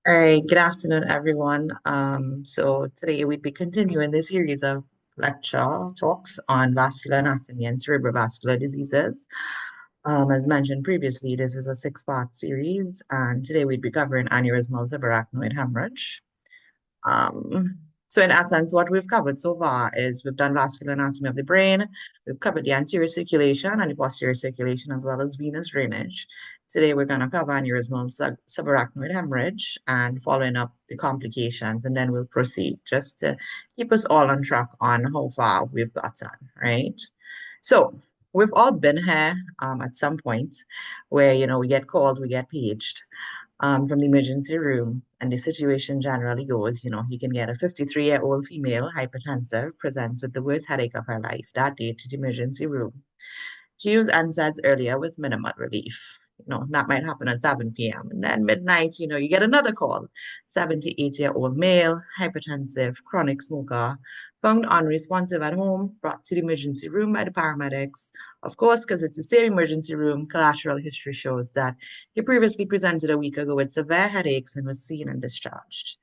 All right, good afternoon, everyone. So today we'd be continuing the series of lecture talks on vascular anatomy and cerebrovascular diseases. As mentioned previously, this is a six-part series, and today we'd be covering aneurysmal subarachnoid hemorrhage. Um, so in essence, what we've covered so far is we've done vascular anatomy of the brain, we've covered the anterior circulation and the posterior circulation, as well as venous drainage. Today, we're going to cover aneurysmal subarachnoid hemorrhage and following up the complications, and then we'll proceed just to keep us all on track on how far we've gotten, right? So we've all been here at some point where, we get called, we get paged from the emergency room. And the situation generally goes, you can get a 53-year-old female hypertensive presents with the worst headache of her life that day to the emergency room. She used NSAIDs earlier with minimal relief. That might happen at 7 p.m. And then midnight, you get another call. 78-year-old male, hypertensive, chronic smoker, found unresponsive at home, brought to the emergency room by the paramedics. Of course, because it's the same emergency room, collateral history shows that he previously presented a week ago with severe headaches and was seen and discharged.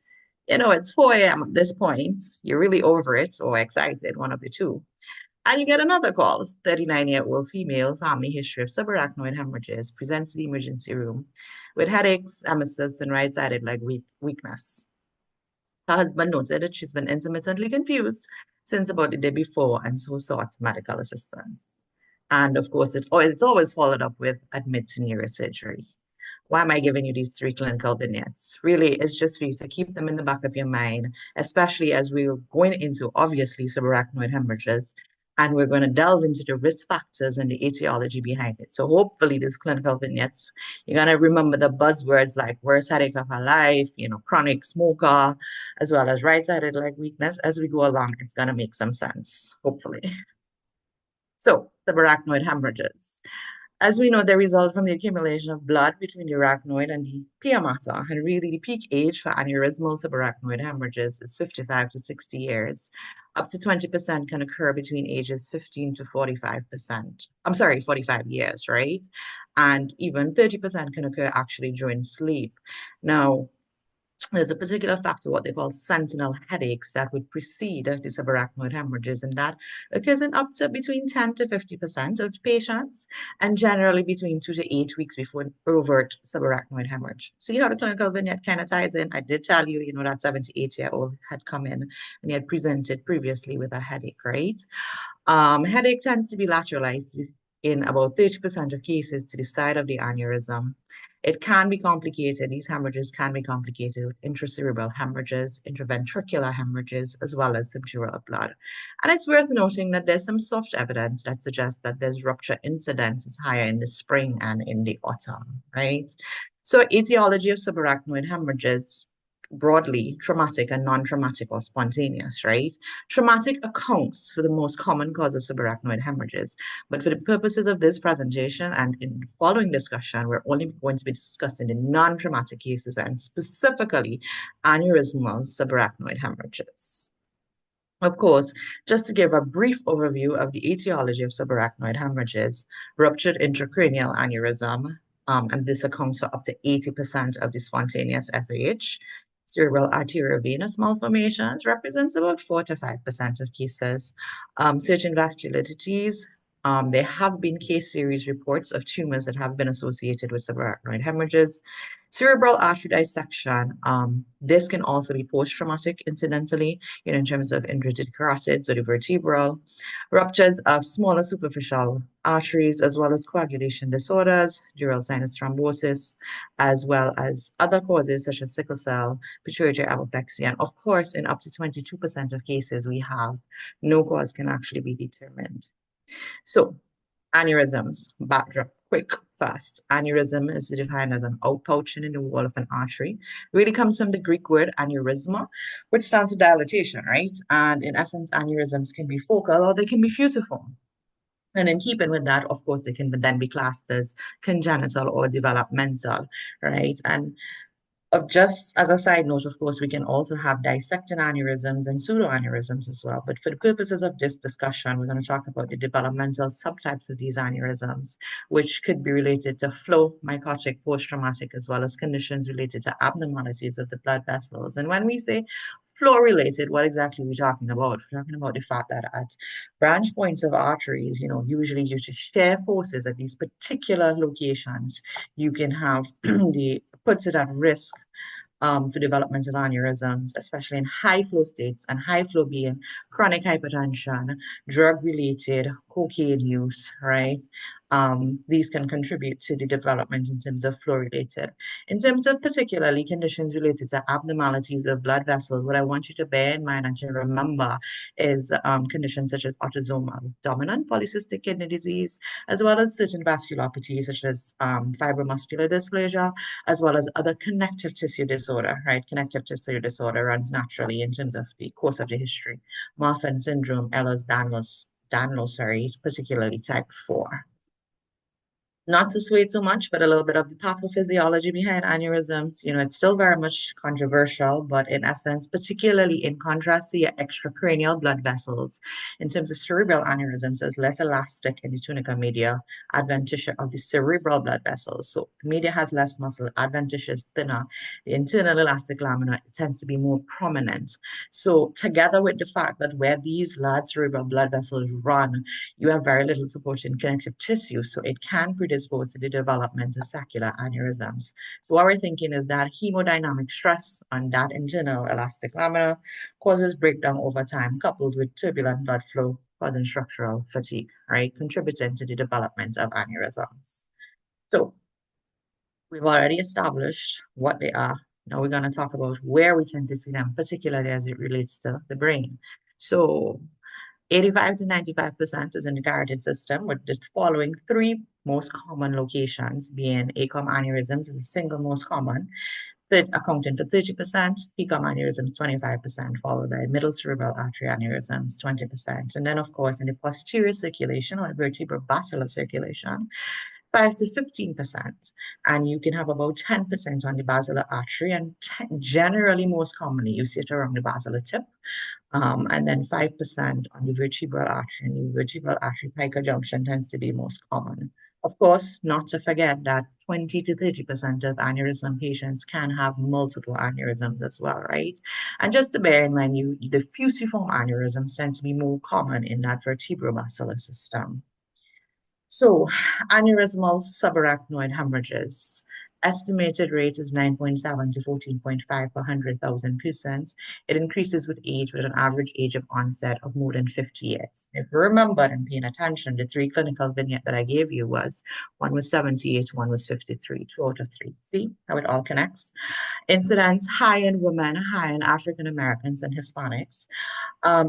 It's 4 a.m. at this point. You're really over it or excited, one of the two. And you get another call. 39-year-old female, family history of subarachnoid hemorrhages, presents to the emergency room with headaches, emesis, and right-sided leg weakness. Her husband noted that she's been intermittently confused since about the day before and so sought medical assistance. And of course, it's always followed up with admit to neurosurgery. Why am I giving you these three clinical vignettes? Really, it's just for you to keep them in the back of your mind, especially as we're going into obviously subarachnoid hemorrhages, and we're going to delve into the risk factors and the etiology behind it. So hopefully these clinical vignettes, you're going to remember the buzzwords like worst headache of her life, chronic smoker, as well as right-sided leg weakness. As we go along, it's going to make some sense, hopefully. So subarachnoid hemorrhages. As we know, they result from the accumulation of blood between the arachnoid and the pia mater, and really the peak age for aneurysmal subarachnoid hemorrhages is 55 to 60 years. Up to 20% can occur between ages 15 to 45%. I'm sorry, 45 years, right? And even 30% can occur actually during sleep. Now, there's a particular factor, what they call sentinel headaches, that would precede the subarachnoid hemorrhages, and that occurs in up to between 10 to 50% of patients, and generally between 2 to 8 weeks before an overt subarachnoid hemorrhage. See how the clinical vignette kind of ties in? I did tell you, that 78-year-old had come in and he had presented previously with a headache, right? Headache tends to be lateralized in about 30% of cases to the side of the aneurysm. It can be complicated. These hemorrhages can be complicated with intracerebral hemorrhages, intraventricular hemorrhages, as well as subdural blood. And it's worth noting that there's some soft evidence that suggests that there's rupture incidence is higher in the spring and in the autumn, right? So etiology of subarachnoid hemorrhages, broadly traumatic and non-traumatic or spontaneous, right? Traumatic accounts for the most common cause of subarachnoid hemorrhages. But for the purposes of this presentation and in the following discussion, we're only going to be discussing the non-traumatic cases and specifically aneurysmal subarachnoid hemorrhages. Of course, just to give a brief overview of the etiology of subarachnoid hemorrhages, ruptured intracranial aneurysm, and this accounts for up to 80% of the spontaneous SAH. Cerebral arteriovenous malformations represents about 4 to 5% of cases. Certain vasculitides, there have been case series reports of tumors that have been associated with subarachnoid hemorrhages. Cerebral artery dissection, this can also be post-traumatic incidentally, in terms of inverted carotids or the vertebral, ruptures of smaller superficial arteries, as well as coagulation disorders, dural sinus thrombosis, as well as other causes such as sickle cell, pituitary apoplexy, and of course, in up to 22% of cases, we have no cause can actually be determined. So, aneurysms, backdrop, quick, fast. Aneurysm is defined as an outpouching in the wall of an artery. Really comes from the Greek word aneurysma, which stands for dilatation, right? And in essence, aneurysms can be focal or they can be fusiform. And in keeping with that, of course, they can then be classed as congenital or developmental, right? And Of just as a side note, of course, we can also have dissecting aneurysms and pseudoaneurysms as well. But for the purposes of this discussion, we're going to talk about the developmental subtypes of these aneurysms, which could be related to flow, mycotic, post-traumatic, as well as conditions related to abnormalities of the blood vessels. And when we say flow related, what exactly are we talking about? We're talking about the fact that at branch points of arteries, usually due to shear forces at these particular locations, you can have the puts it at risk for development of aneurysms, especially in high flow states, and high flow being chronic hypertension, drug related, cocaine use, right? These can contribute to the development in terms of flow related. In terms of particularly conditions related to abnormalities of blood vessels, what I want you to bear in mind and to remember is conditions such as autosomal dominant polycystic kidney disease, as well as certain vasculopathies such as fibromuscular dysplasia, as well as other connective tissue disorder, right? Connective tissue disorder runs naturally in terms of the course of the history. Marfan syndrome, Ehlers-Danlos, sorry, particularly type 4. Not to sway too much, but a little bit of the pathophysiology behind aneurysms. It's still very much controversial, but in essence, particularly in contrast to your extracranial blood vessels, in terms of cerebral aneurysms, is less elastic in the tunica media, adventitious of the cerebral blood vessels. So the media has less muscle, adventitious, thinner. The internal elastic lamina tends to be more prominent. So together with the fact that where these large cerebral blood vessels run, you have very little support in connective tissue, so it can predispose to the development of saccular aneurysms. So what we're thinking is that hemodynamic stress on that internal elastic lamina causes breakdown over time, coupled with turbulent blood flow, causing structural fatigue, right? Contributing to the development of aneurysms. So we've already established what they are. Now we're going to talk about where we tend to see them, particularly as it relates to the brain. So 85 to 95% is in the carotid system, with the following three most common locations being ACOM aneurysms is the single most common, accounting for 30%, PCOM aneurysms 25%, followed by middle cerebral artery aneurysms 20%. And then, of course, in the posterior circulation or the vertebrobasilar circulation, 5 to 15%. And you can have about 10% on the basilar artery, and generally, most commonly, you see it around the basilar tip, and then 5% on the vertebral artery. And the vertebral artery pica junction tends to be most common. Of course, not to forget that 20 to 30% of aneurysm patients can have multiple aneurysms as well, right? And just to bear in mind, the fusiform aneurysms tend to be more common in that vertebrobascular system. So, aneurysmal subarachnoid hemorrhages. Estimated rate is 9.7 to 14.5 per 100,000 persons. It increases with age, with an average age of onset of more than 50 years. If you remember and paying attention, the three clinical vignettes that I gave you was one was 78, one was 53, two out of three. See how it all connects? Incidence high in women, high in African Americans and Hispanics.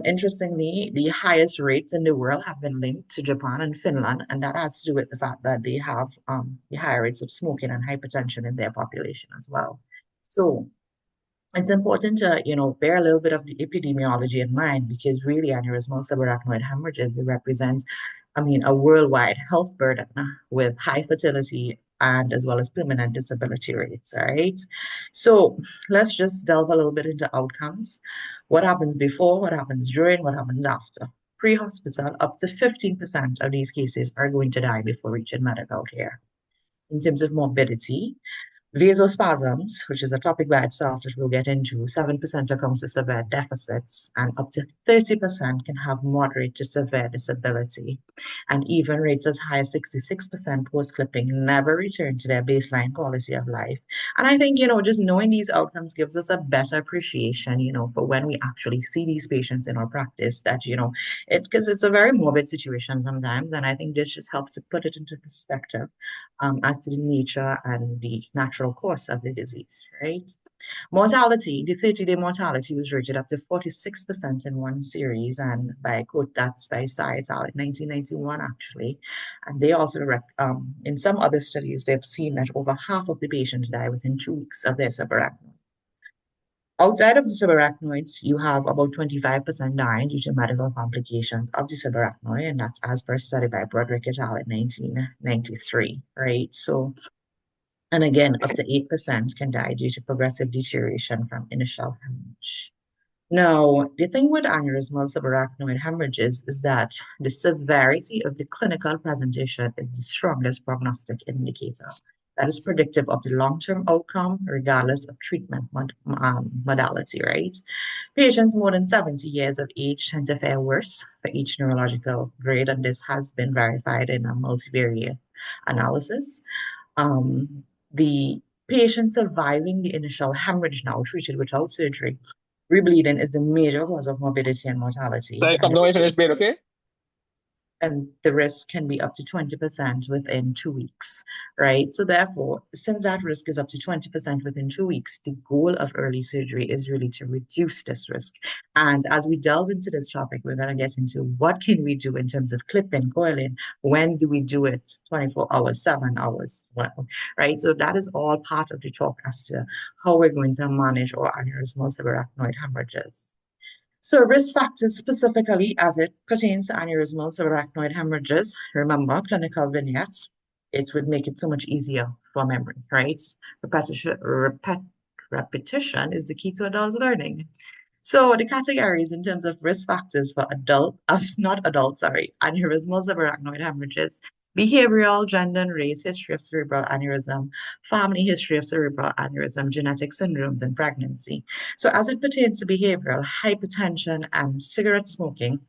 Interestingly, the highest rates in the world have been linked to Japan and Finland, and that has to do with the fact that they have the higher rates of smoking and hypertension in their population as well. So it's important to, bear a little bit of the epidemiology in mind, because really aneurysmal subarachnoid hemorrhages represents, a worldwide health burden with high fertility and as well as permanent disability rates, all right? So let's just delve a little bit into outcomes. What happens before, what happens during, what happens after? Pre-hospital, up to 15% of these cases are going to die before reaching medical care. In terms of morbidity, vasospasms, which is a topic by itself that we'll get into, 7% accounts to severe deficits, and up to 30% can have moderate to severe disability. And even rates as high as 66% post-clipping never return to their baseline quality of life. And I think, just knowing these outcomes gives us a better appreciation, for when we actually see these patients in our practice, that, because it's a very morbid situation sometimes. And I think this just helps to put it into perspective as to the nature and the natural course of the disease, right? Mortality, the 30-day mortality was rated up to 46% in one series, and by quote, that's by Science in 1991, actually. And they also, in some other studies, they've seen that over half of the patients die within 2 weeks of their subarachnoid. Outside of the subarachnoids, you have about 25% dying due to medical complications of the subarachnoid, and that's as per study by Broderick et al. In 1993, right? So And again, up to 8% can die due to progressive deterioration from initial hemorrhage. Now, the thing with aneurysmal subarachnoid hemorrhages is that the severity of the clinical presentation is the strongest prognostic indicator that is predictive of the long-term outcome, regardless of treatment modality, right? Patients more than 70 years of age tend to fare worse for each neurological grade, and this has been verified in a multivariate analysis. The patient surviving the initial hemorrhage now treated without surgery, rebleeding is the major cause of morbidity and mortality, Like, I'm going to finish bed, okay? and the risk can be up to 20% within 2 weeks, right? So therefore, since that risk is up to 20% within 2 weeks, the goal of early surgery is really to reduce this risk. And as we delve into this topic, we're going to get into what can we do in terms of clipping, coiling, when do we do it, 24 hours, 7 hours, well, right? So that is all part of the talk as to how we're going to manage our aneurysmal subarachnoid hemorrhages. So, risk factors specifically as it pertains to aneurysmal subarachnoid hemorrhages. Remember, clinical vignettes. It would make it so much easier for memory, right? Repetition is the key to adult learning. So the categories in terms of risk factors for not adult, sorry, aneurysmal subarachnoid hemorrhages, behavioral, gender and race, history of cerebral aneurysm, family history of cerebral aneurysm, genetic syndromes, and pregnancy. So as it pertains to behavioral, hypertension and cigarette smoking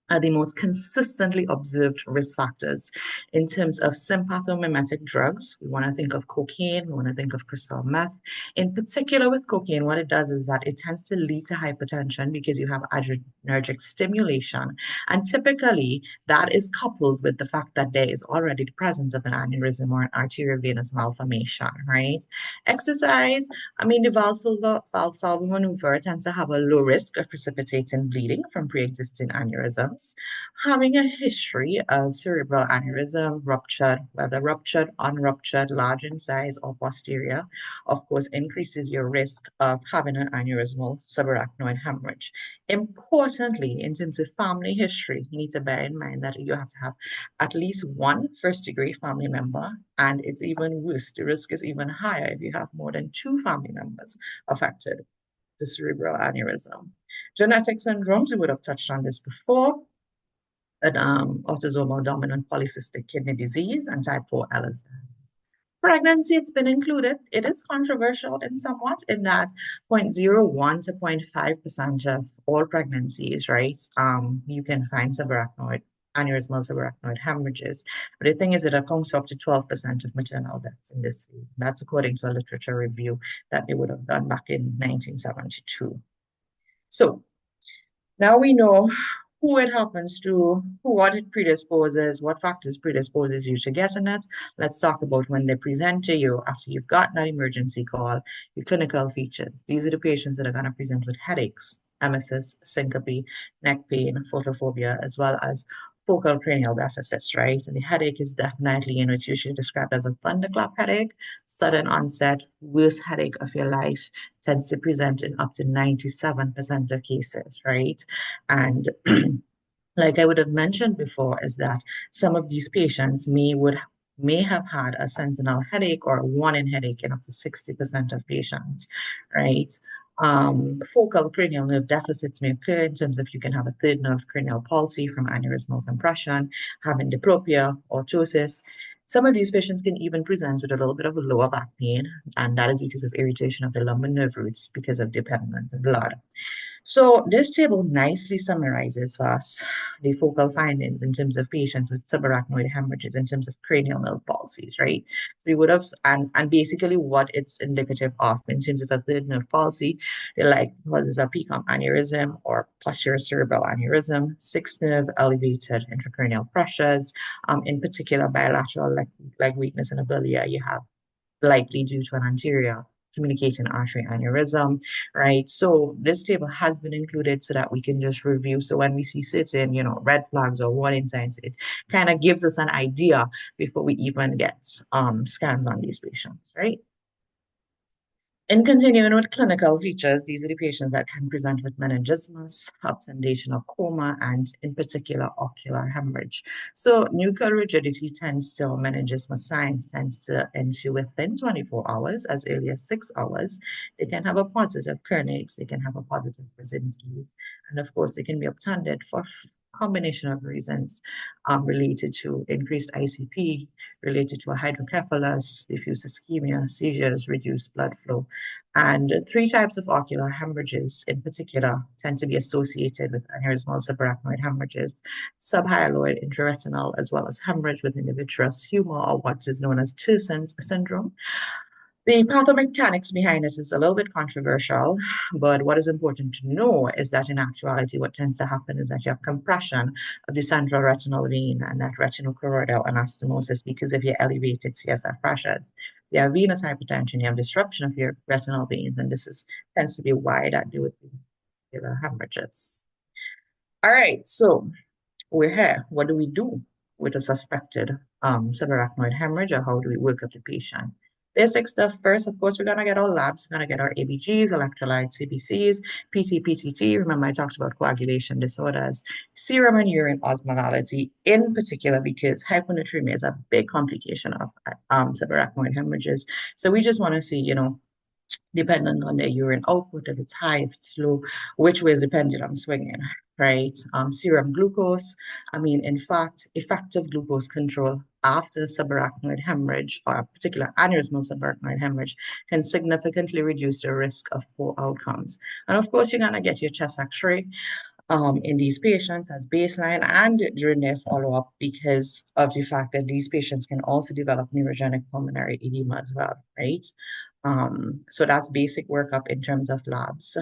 are the most consistently observed risk factors in terms of sympathomimetic drugs. We want to think of cocaine, we want to think of crystal meth. In particular, with cocaine, what it does is that it tends to lead to hypertension because you have adrenergic stimulation. And typically, that is coupled with the fact that there is already the presence of an aneurysm or an arteriovenous malformation, right? Exercise, I mean, the Valsalva maneuver tends to have a low risk of precipitating bleeding from pre-existing aneurysms. Having a history of cerebral aneurysm, ruptured, whether ruptured, unruptured, large in size, or posterior, of course, increases your risk of having an aneurysmal subarachnoid hemorrhage. Importantly, in terms of family history, you need to bear in mind that you have to have at least one first-degree family member, and it's even worse. The risk is even higher if you have more than two family members affected the cerebral aneurysm. Genetic syndromes, we would have touched on this before, but autosomal dominant polycystic kidney disease and type 4 LSD. Pregnancy, it's been included. It is controversial in somewhat in that 0.01 to 0.5% of all pregnancies, right? You can find aneurysmal subarachnoid hemorrhages. But the thing is, it accounts for up to 12% of maternal deaths in this phase. That's according to a literature review that they would have done back in 1972. So now we know who it happens to, what it predisposes, what factors predisposes you to getting it. Let's talk about when they present to you after you've gotten that emergency call, your clinical features. These are the patients that are going to present with headaches, emesis, syncope, neck pain, photophobia, as well as focal cranial deficits, right? And the headache is definitely, it's usually described as a thunderclap headache, sudden onset, worst headache of your life, tends to present in up to 97% of cases, right? And like I would have mentioned before, is that some of these patients may have had a sentinel headache or a warning headache in up to 60% of patients, right? Focal cranial nerve deficits may occur in terms of you can have a third nerve cranial palsy from aneurysmal compression, having diplopia, orthosis. Some of these patients can even present with a little bit of a lower back pain, and that is because of irritation of the lumbar nerve roots because of dependent blood. So this table nicely summarizes for us the focal findings in terms of patients with subarachnoid hemorrhages in terms of cranial nerve palsies, right? So we would have, and basically what it's indicative of in terms of a third nerve palsy, they're like causes a PCOM aneurysm or posterior cerebral aneurysm, sixth nerve elevated intracranial pressures, in particular bilateral like weakness in abilia, you have likely due to an anterior communicating artery aneurysm, right? So this table has been included so that we can just review. So when we see certain, red flags or warning signs, it kind of gives us an idea before we even get scans on these patients, right? In continuing with clinical features, these are the patients that can present with meningismus, obtundation or coma, and in particular, ocular hemorrhage. So nuchal rigidity tends to, or meningismus signs tends to ensue within 24 hours, as early as 6 hours. They can have a positive Kernigh's, they can have a positive Brzezinski's, and of course, they can be obtunded for combination of reasons related to increased ICP, related to a hydrocephalus, diffuse ischemia, seizures, reduced blood flow. And three types of ocular hemorrhages in particular tend to be associated with aneurysmal subarachnoid hemorrhages, subhyaloid intraretinal, as well as hemorrhage within the vitreous humor, or what is known as Terson's syndrome. The pathomechanics behind it is a little bit controversial, but what is important to know is that in actuality, what tends to happen is that you have compression of the central retinal vein and that retinochoroidal anastomosis because of your elevated CSF pressures. So you have venous hypertension, you have disruption of your retinal veins, and this is tends to be why that do with the hemorrhages. All right, so we're here. What do we do with a suspected subarachnoid hemorrhage, or how do we work up the patient? Basic stuff first, of course, we're going to get our labs. We're going to get our ABGs, electrolytes, CBCs, PT, Remember, I talked about coagulation disorders, serum and urine osmolality, in particular, because hyponatremia is a big complication of subarachnoid hemorrhages. So we just want to see, depending on the urine output, if it's high, if it's low, which way is the pendulum swinging, right? Serum glucose. I mean, in fact, effective glucose control after subarachnoid hemorrhage, or particular aneurysmal subarachnoid hemorrhage, can significantly reduce the risk of poor outcomes. And of course, you're going to get your chest x-ray in these patients as baseline and during their follow-up because of the fact that these patients can also develop neurogenic pulmonary edema as well, right? So that's basic workup in terms of labs.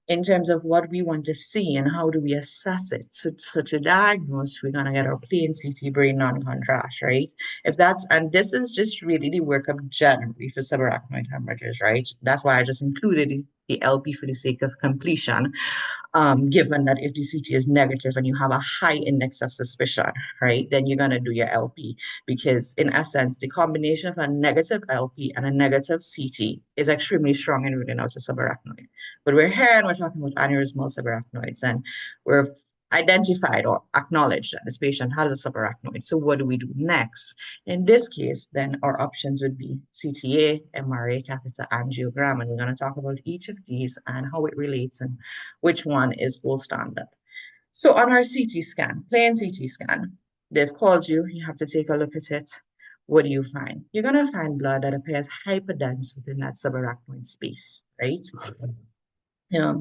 In terms of what we want to see and how do we assess it. So to diagnose, we're gonna get our plain CT brain non-contrast, right? If that's, and this is just really the workup generally for subarachnoid hemorrhages, right? That's why I just included the LP for the sake of completion, given that if the CT is negative and you have a high index of suspicion, right, then you're going to do your LP because, in essence, the combination of a negative LP and a negative CT is extremely strong in ruling out a subarachnoid. But we're here and we're talking about aneurysmal subarachnoids, and we're identified or acknowledged that this patient has a subarachnoid. So what do we do next? In this case, then our options would be CTA, MRA, catheter angiogram, and we're going to talk about each of these and how it relates and which one is gold standard. So on our CT scan, plain CT scan, they've called you, you have to take a look at it. What do you find? You're going to find blood that appears hyperdense within that subarachnoid space, right?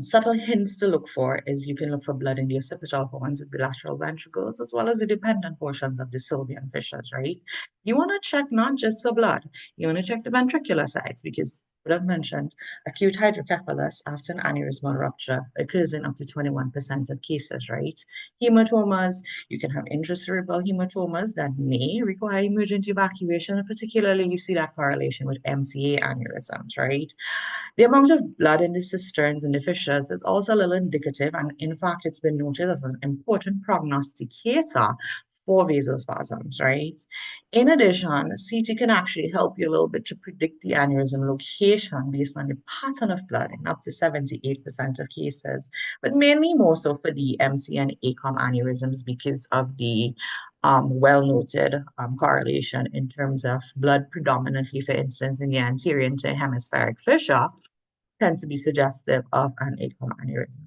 Subtle hints to look for is you can look for blood in the occipital horns of the lateral ventricles as well as the dependent portions of the sylvian fissures, right? You want to check not just for blood, you want to check the ventricular sides because what I've mentioned, acute hydrocephalus after an aneurysmal rupture occurs in up to 21% of cases, right? Hematomas, you can have intracerebral hematomas that may require emergent evacuation, particularly you see that correlation with MCA aneurysms, right? The amount of blood in the cisterns and the fissures is also a little indicative, and in fact, it's been noted as an important prognosticator for vasospasms, right? In addition, CT can actually help you a little bit to predict the aneurysm location based on the pattern of blood in up to 78% of cases, but mainly more so for the MC and ACOM aneurysms because of the well-noted correlation in terms of blood predominantly, for instance, in the anterior interhemispheric fissure tends to be suggestive of an ACOM aneurysm.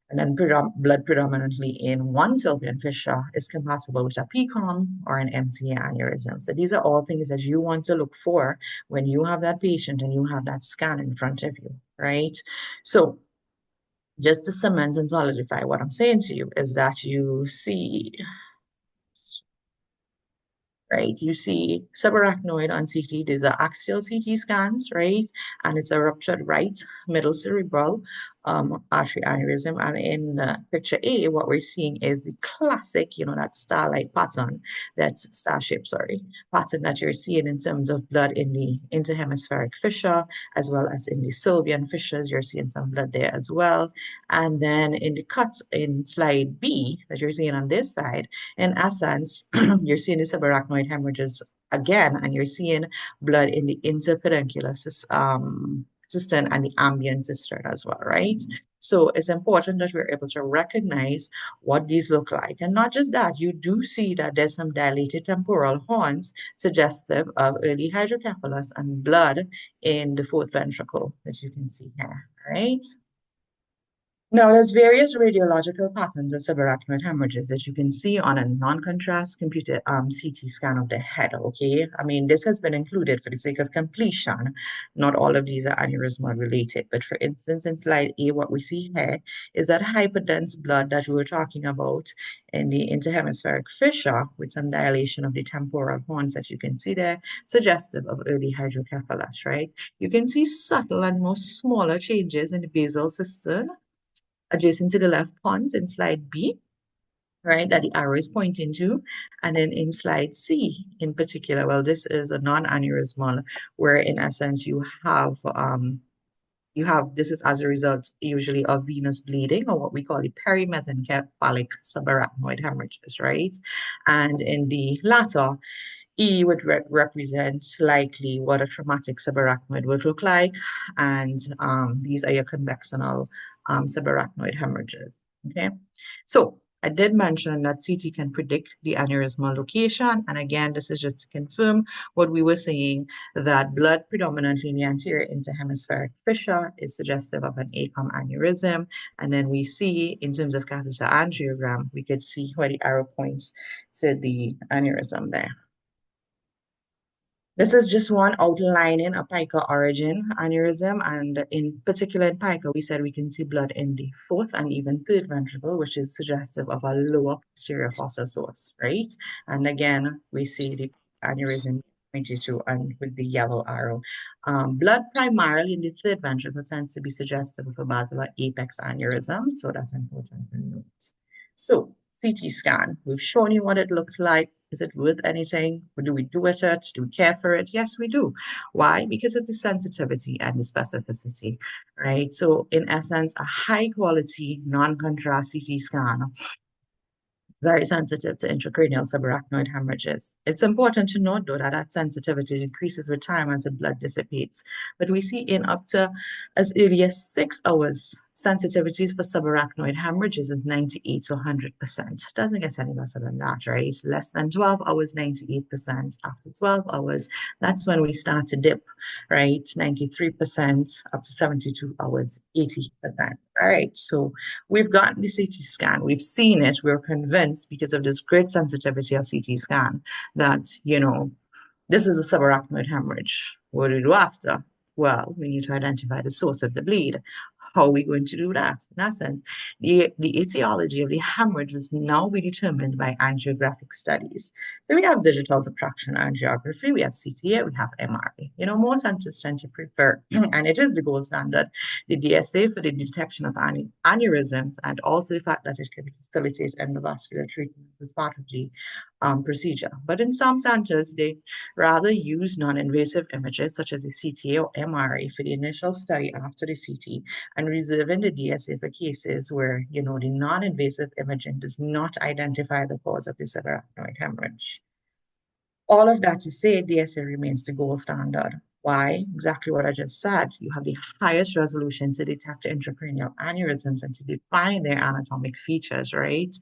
And then blood predominantly in one sylvian fissure is compatible with a PCOM or an MCA aneurysm. So these are all things that you want to look for when you have that patient and you have that scan in front of you, right? So just to cement and solidify what I'm saying to you is that you see, right? You see subarachnoid on CT. These are axial CT scans, right? And it's a ruptured right middle cerebral artery aneurysm. And in picture A, what we're seeing is the classic, that starlight pattern, that star shape, sorry, pattern that you're seeing in terms of blood in the interhemispheric fissure, as well as in the sylvian fissures. You're seeing some blood there as well. And then in the cuts in slide B that you're seeing on this side, in essence, you're seeing the subarachnoid hemorrhages again, and you're seeing blood in the interpeduncular cistern and the ambient cistern as well, right? So it's important that we're able to recognize what these look like. And not just that, you do see that there's some dilated temporal horns suggestive of early hydrocephalus and blood in the fourth ventricle, as you can see here, right? Now, there's various radiological patterns of subarachnoid hemorrhages that you can see on a non-contrast computed CT scan of the head, okay? I mean, this has been included for the sake of completion. Not all of these are aneurysmal related, but for instance, in slide A, what we see here is that hyperdense blood that we were talking about in the interhemispheric fissure with some dilation of the temporal horns that you can see there, suggestive of early hydrocephalus, right? You can see subtle and most smaller changes in the basal cistern adjacent to the left pons in slide B, right, that the arrow is pointing to. And then in slide C in particular, well, this is a non-aneurysmal where in essence you have this is as a result usually of venous bleeding or what we call the perimesencephalic subarachnoid hemorrhages, right? And in the latter, E would represent likely what a traumatic subarachnoid would look like, and these are your convectional subarachnoid hemorrhages. Okay, so I did mention that CT can predict the aneurysmal location, and again, this is just to confirm what we were saying that blood predominantly in the anterior interhemispheric fissure is suggestive of an ACOM aneurysm, and then we see in terms of catheter angiogram, we could see where the arrow points to the aneurysm there. This is just one outlining a pica origin aneurysm, and in particular in pica, we said we can see blood in the fourth and even third ventricle, which is suggestive of a lower posterior fossa source, right? And again, we see the aneurysm 22 and with the yellow arrow. Blood primarily in the third ventricle tends to be suggestive of a basilar apex aneurysm, so that's important to note. So CT scan, we've shown you what it looks like. Is it worth anything? Or do we do it? Do we care for it? Yes, we do. Why? Because of the sensitivity and the specificity, right? So in essence, a high quality non-contrast CT scan very sensitive to intracranial subarachnoid hemorrhages. It's important to note, though, that that sensitivity decreases with time as the blood dissipates. But we see in up to as early as 6 hours, sensitivities for subarachnoid hemorrhages is 98 to 100%. Doesn't get any lesser than that, right? Less than 12 hours, 98%. After 12 hours, that's when we start to dip, right? 93%, up to 72 hours, 80%. All right, so we've gotten the CT scan, we've seen it, we're convinced because of this great sensitivity of CT scan that, this is a subarachnoid hemorrhage. What do we do after? Well, we need to identify the source of the bleed. How are we going to do that? In essence, the etiology of the hemorrhage is now be determined by angiographic studies. So we have digital subtraction angiography, we have CTA, we have MRI. Most centers tend to prefer, and it is the gold standard, the DSA for the detection of aneurysms, and also the fact that it can facilitate endovascular treatment as part of the procedure. But in some centers, they rather use non-invasive images such as a CTA or MRI for the initial study after the CT and reserving the DSA for cases where, the non-invasive imaging does not identify the cause of the subarachnoid hemorrhage. All of that to say, DSA remains the gold standard. Why? Exactly what I just said. You have the highest resolution to detect intracranial aneurysms and to define their anatomic features, right?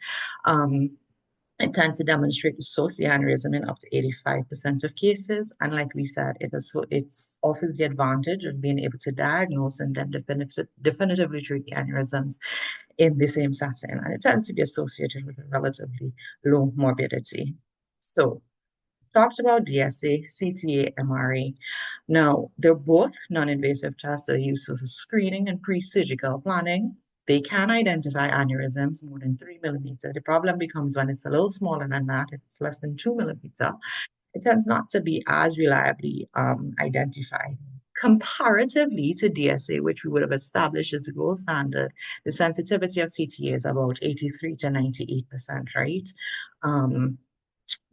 It tends to demonstrate the source of the aneurysm in up to 85% of cases. And like we said, it offers the advantage of being able to diagnose and then definitively treat the aneurysms in the same setting. And it tends to be associated with a relatively low morbidity. So talked about DSA, CTA, MRA. Now, they're both non-invasive tests that are used for screening and pre-surgical planning. They can identify aneurysms more than 3 millimeter. The problem becomes when it's a little smaller than that, if it's less than 2 millimeter, it tends not to be as reliably identified. Comparatively to DSA, which we would have established as the gold standard, the sensitivity of CTA is about 83 to 98%, right?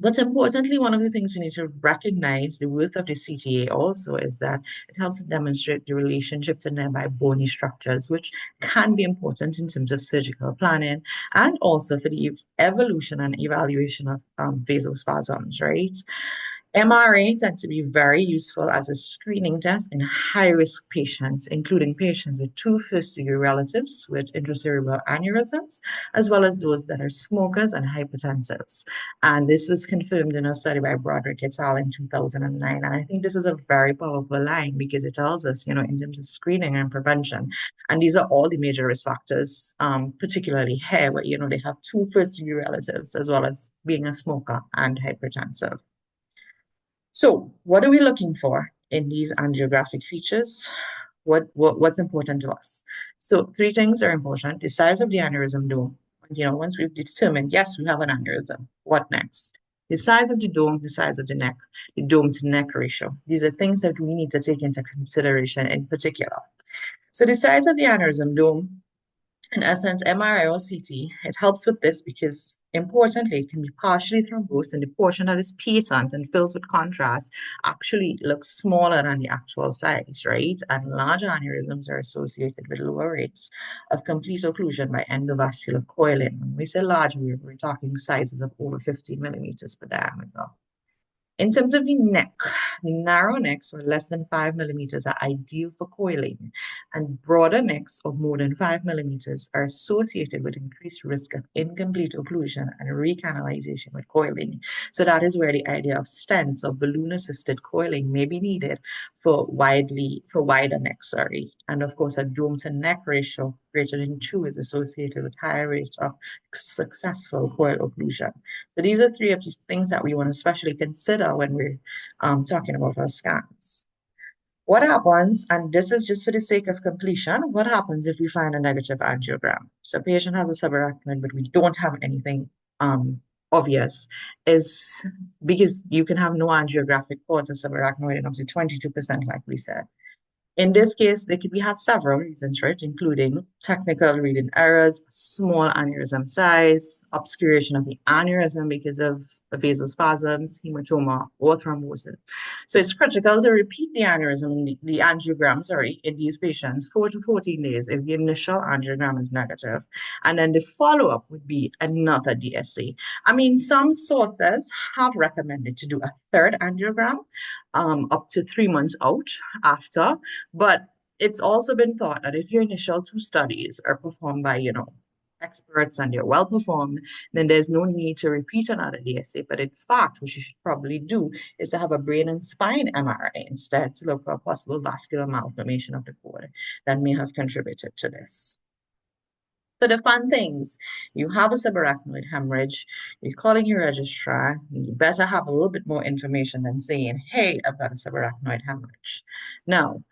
But importantly, one of the things we need to recognize the worth of the CTA also is that it helps to demonstrate the relationship to nearby bony structures, which can be important in terms of surgical planning and also for the evolution and evaluation of vasospasms, right? MRA tends to be very useful as a screening test in high-risk patients, including patients with two first-degree relatives with intracerebral aneurysms, as well as those that are smokers and hypertensives. And this was confirmed in a study by Broderick et al. In 2009. And I think this is a very powerful line because it tells us, in terms of screening and prevention, and these are all the major risk factors, particularly hair, where, they have two first-degree relatives, as well as being a smoker and hypertensive. So, what are we looking for in these angiographic features? What's important to us? So, three things are important. The size of the aneurysm dome. Once we've determined, yes, we have an aneurysm, what next? The size of the dome, the size of the neck, the dome to neck ratio. These are things that we need to take into consideration in particular. So, the size of the aneurysm dome, in essence, MRI or CT, it helps with this because importantly, it can be partially thrombosed and the portion that is patent and fills with contrast actually looks smaller than the actual size, right? And larger aneurysms are associated with lower rates of complete occlusion by endovascular coiling. When we say large, we're talking sizes of over 15 millimeters per diameter. In terms of the neck, the narrow necks or less than 5 millimeters are ideal for coiling, and broader necks of more than 5 millimeters are associated with increased risk of incomplete occlusion and recanalization with coiling. So that is where the idea of stents or balloon-assisted coiling may be needed for wider necks, sorry. And of course, a dome to neck ratio greater than 2 is associated with higher rates of successful coil occlusion. So these are three of these things that we want to especially consider when we're talking about our scans. What happens, and this is just for the sake of completion, what happens if we find a negative angiogram? So a patient has a subarachnoid, but we don't have anything obvious, is because you can have no angiographic cause of subarachnoid in up to 22%, like we said. In this case, we have several reasons, right? Including technical reading errors, small aneurysm size, obscuration of the aneurysm because of vasospasms, hematoma, or thrombosis. So it's critical to repeat the aneurysm, the angiogram, sorry, in these patients 4 to 14 days if the initial angiogram is negative. And then the follow-up would be another DSA. I mean, some sources have recommended to do a third angiogram up to 3 months out after. But it's also been thought that if your initial two studies are performed by, experts and they're well performed, then there's no need to repeat another DSA. But in fact, what you should probably do is to have a brain and spine MRI instead to look for a possible vascular malformation of the cord that may have contributed to this. So the fun things, you have a subarachnoid hemorrhage, you're calling your registrar, you better have a little bit more information than saying, hey, I've got a subarachnoid hemorrhage. Now,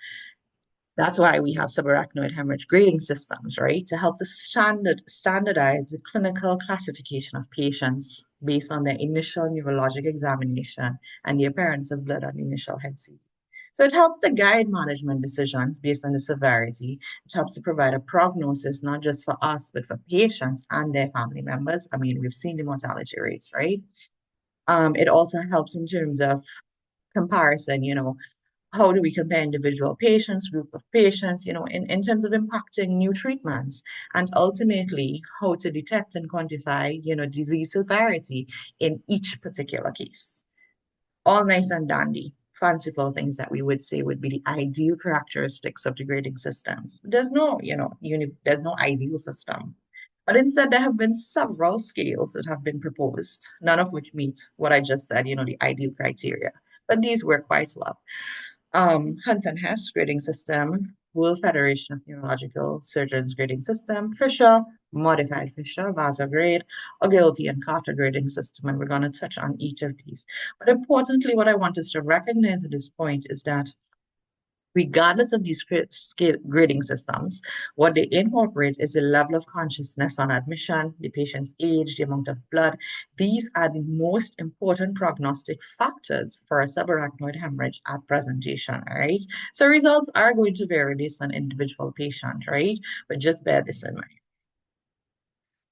that's why we have subarachnoid hemorrhage grading systems, right? To help to standardize the clinical classification of patients based on their initial neurologic examination and the appearance of blood on the initial head CT. So it helps to guide management decisions based on the severity. It helps to provide a prognosis, not just for us, but for patients and their family members. I mean, we've seen the mortality rates, right? It also helps in terms of comparison, how do we compare individual patients, group of patients, in terms of impacting new treatments, and ultimately how to detect and quantify, disease severity in each particular case. All nice and dandy, fanciful things that we would say would be the ideal characteristics of the grading systems. There's no, there's no ideal system. But instead, there have been several scales that have been proposed, none of which meet what I just said, the ideal criteria. But these work quite well. Hunt and Hess grading system, World Federation of Neurological Surgeons grading system, Fisher, modified Fisher, VASA grade, Ogilvy and Carter grading system, and we're going to touch on each of these. But importantly, what I want us to recognize at this point is that regardless of these grading systems, what they incorporate is the level of consciousness on admission, the patient's age, the amount of blood. These are the most important prognostic factors for a subarachnoid hemorrhage at presentation, all right? So results are going to vary based on individual patient, right? But just bear this in mind.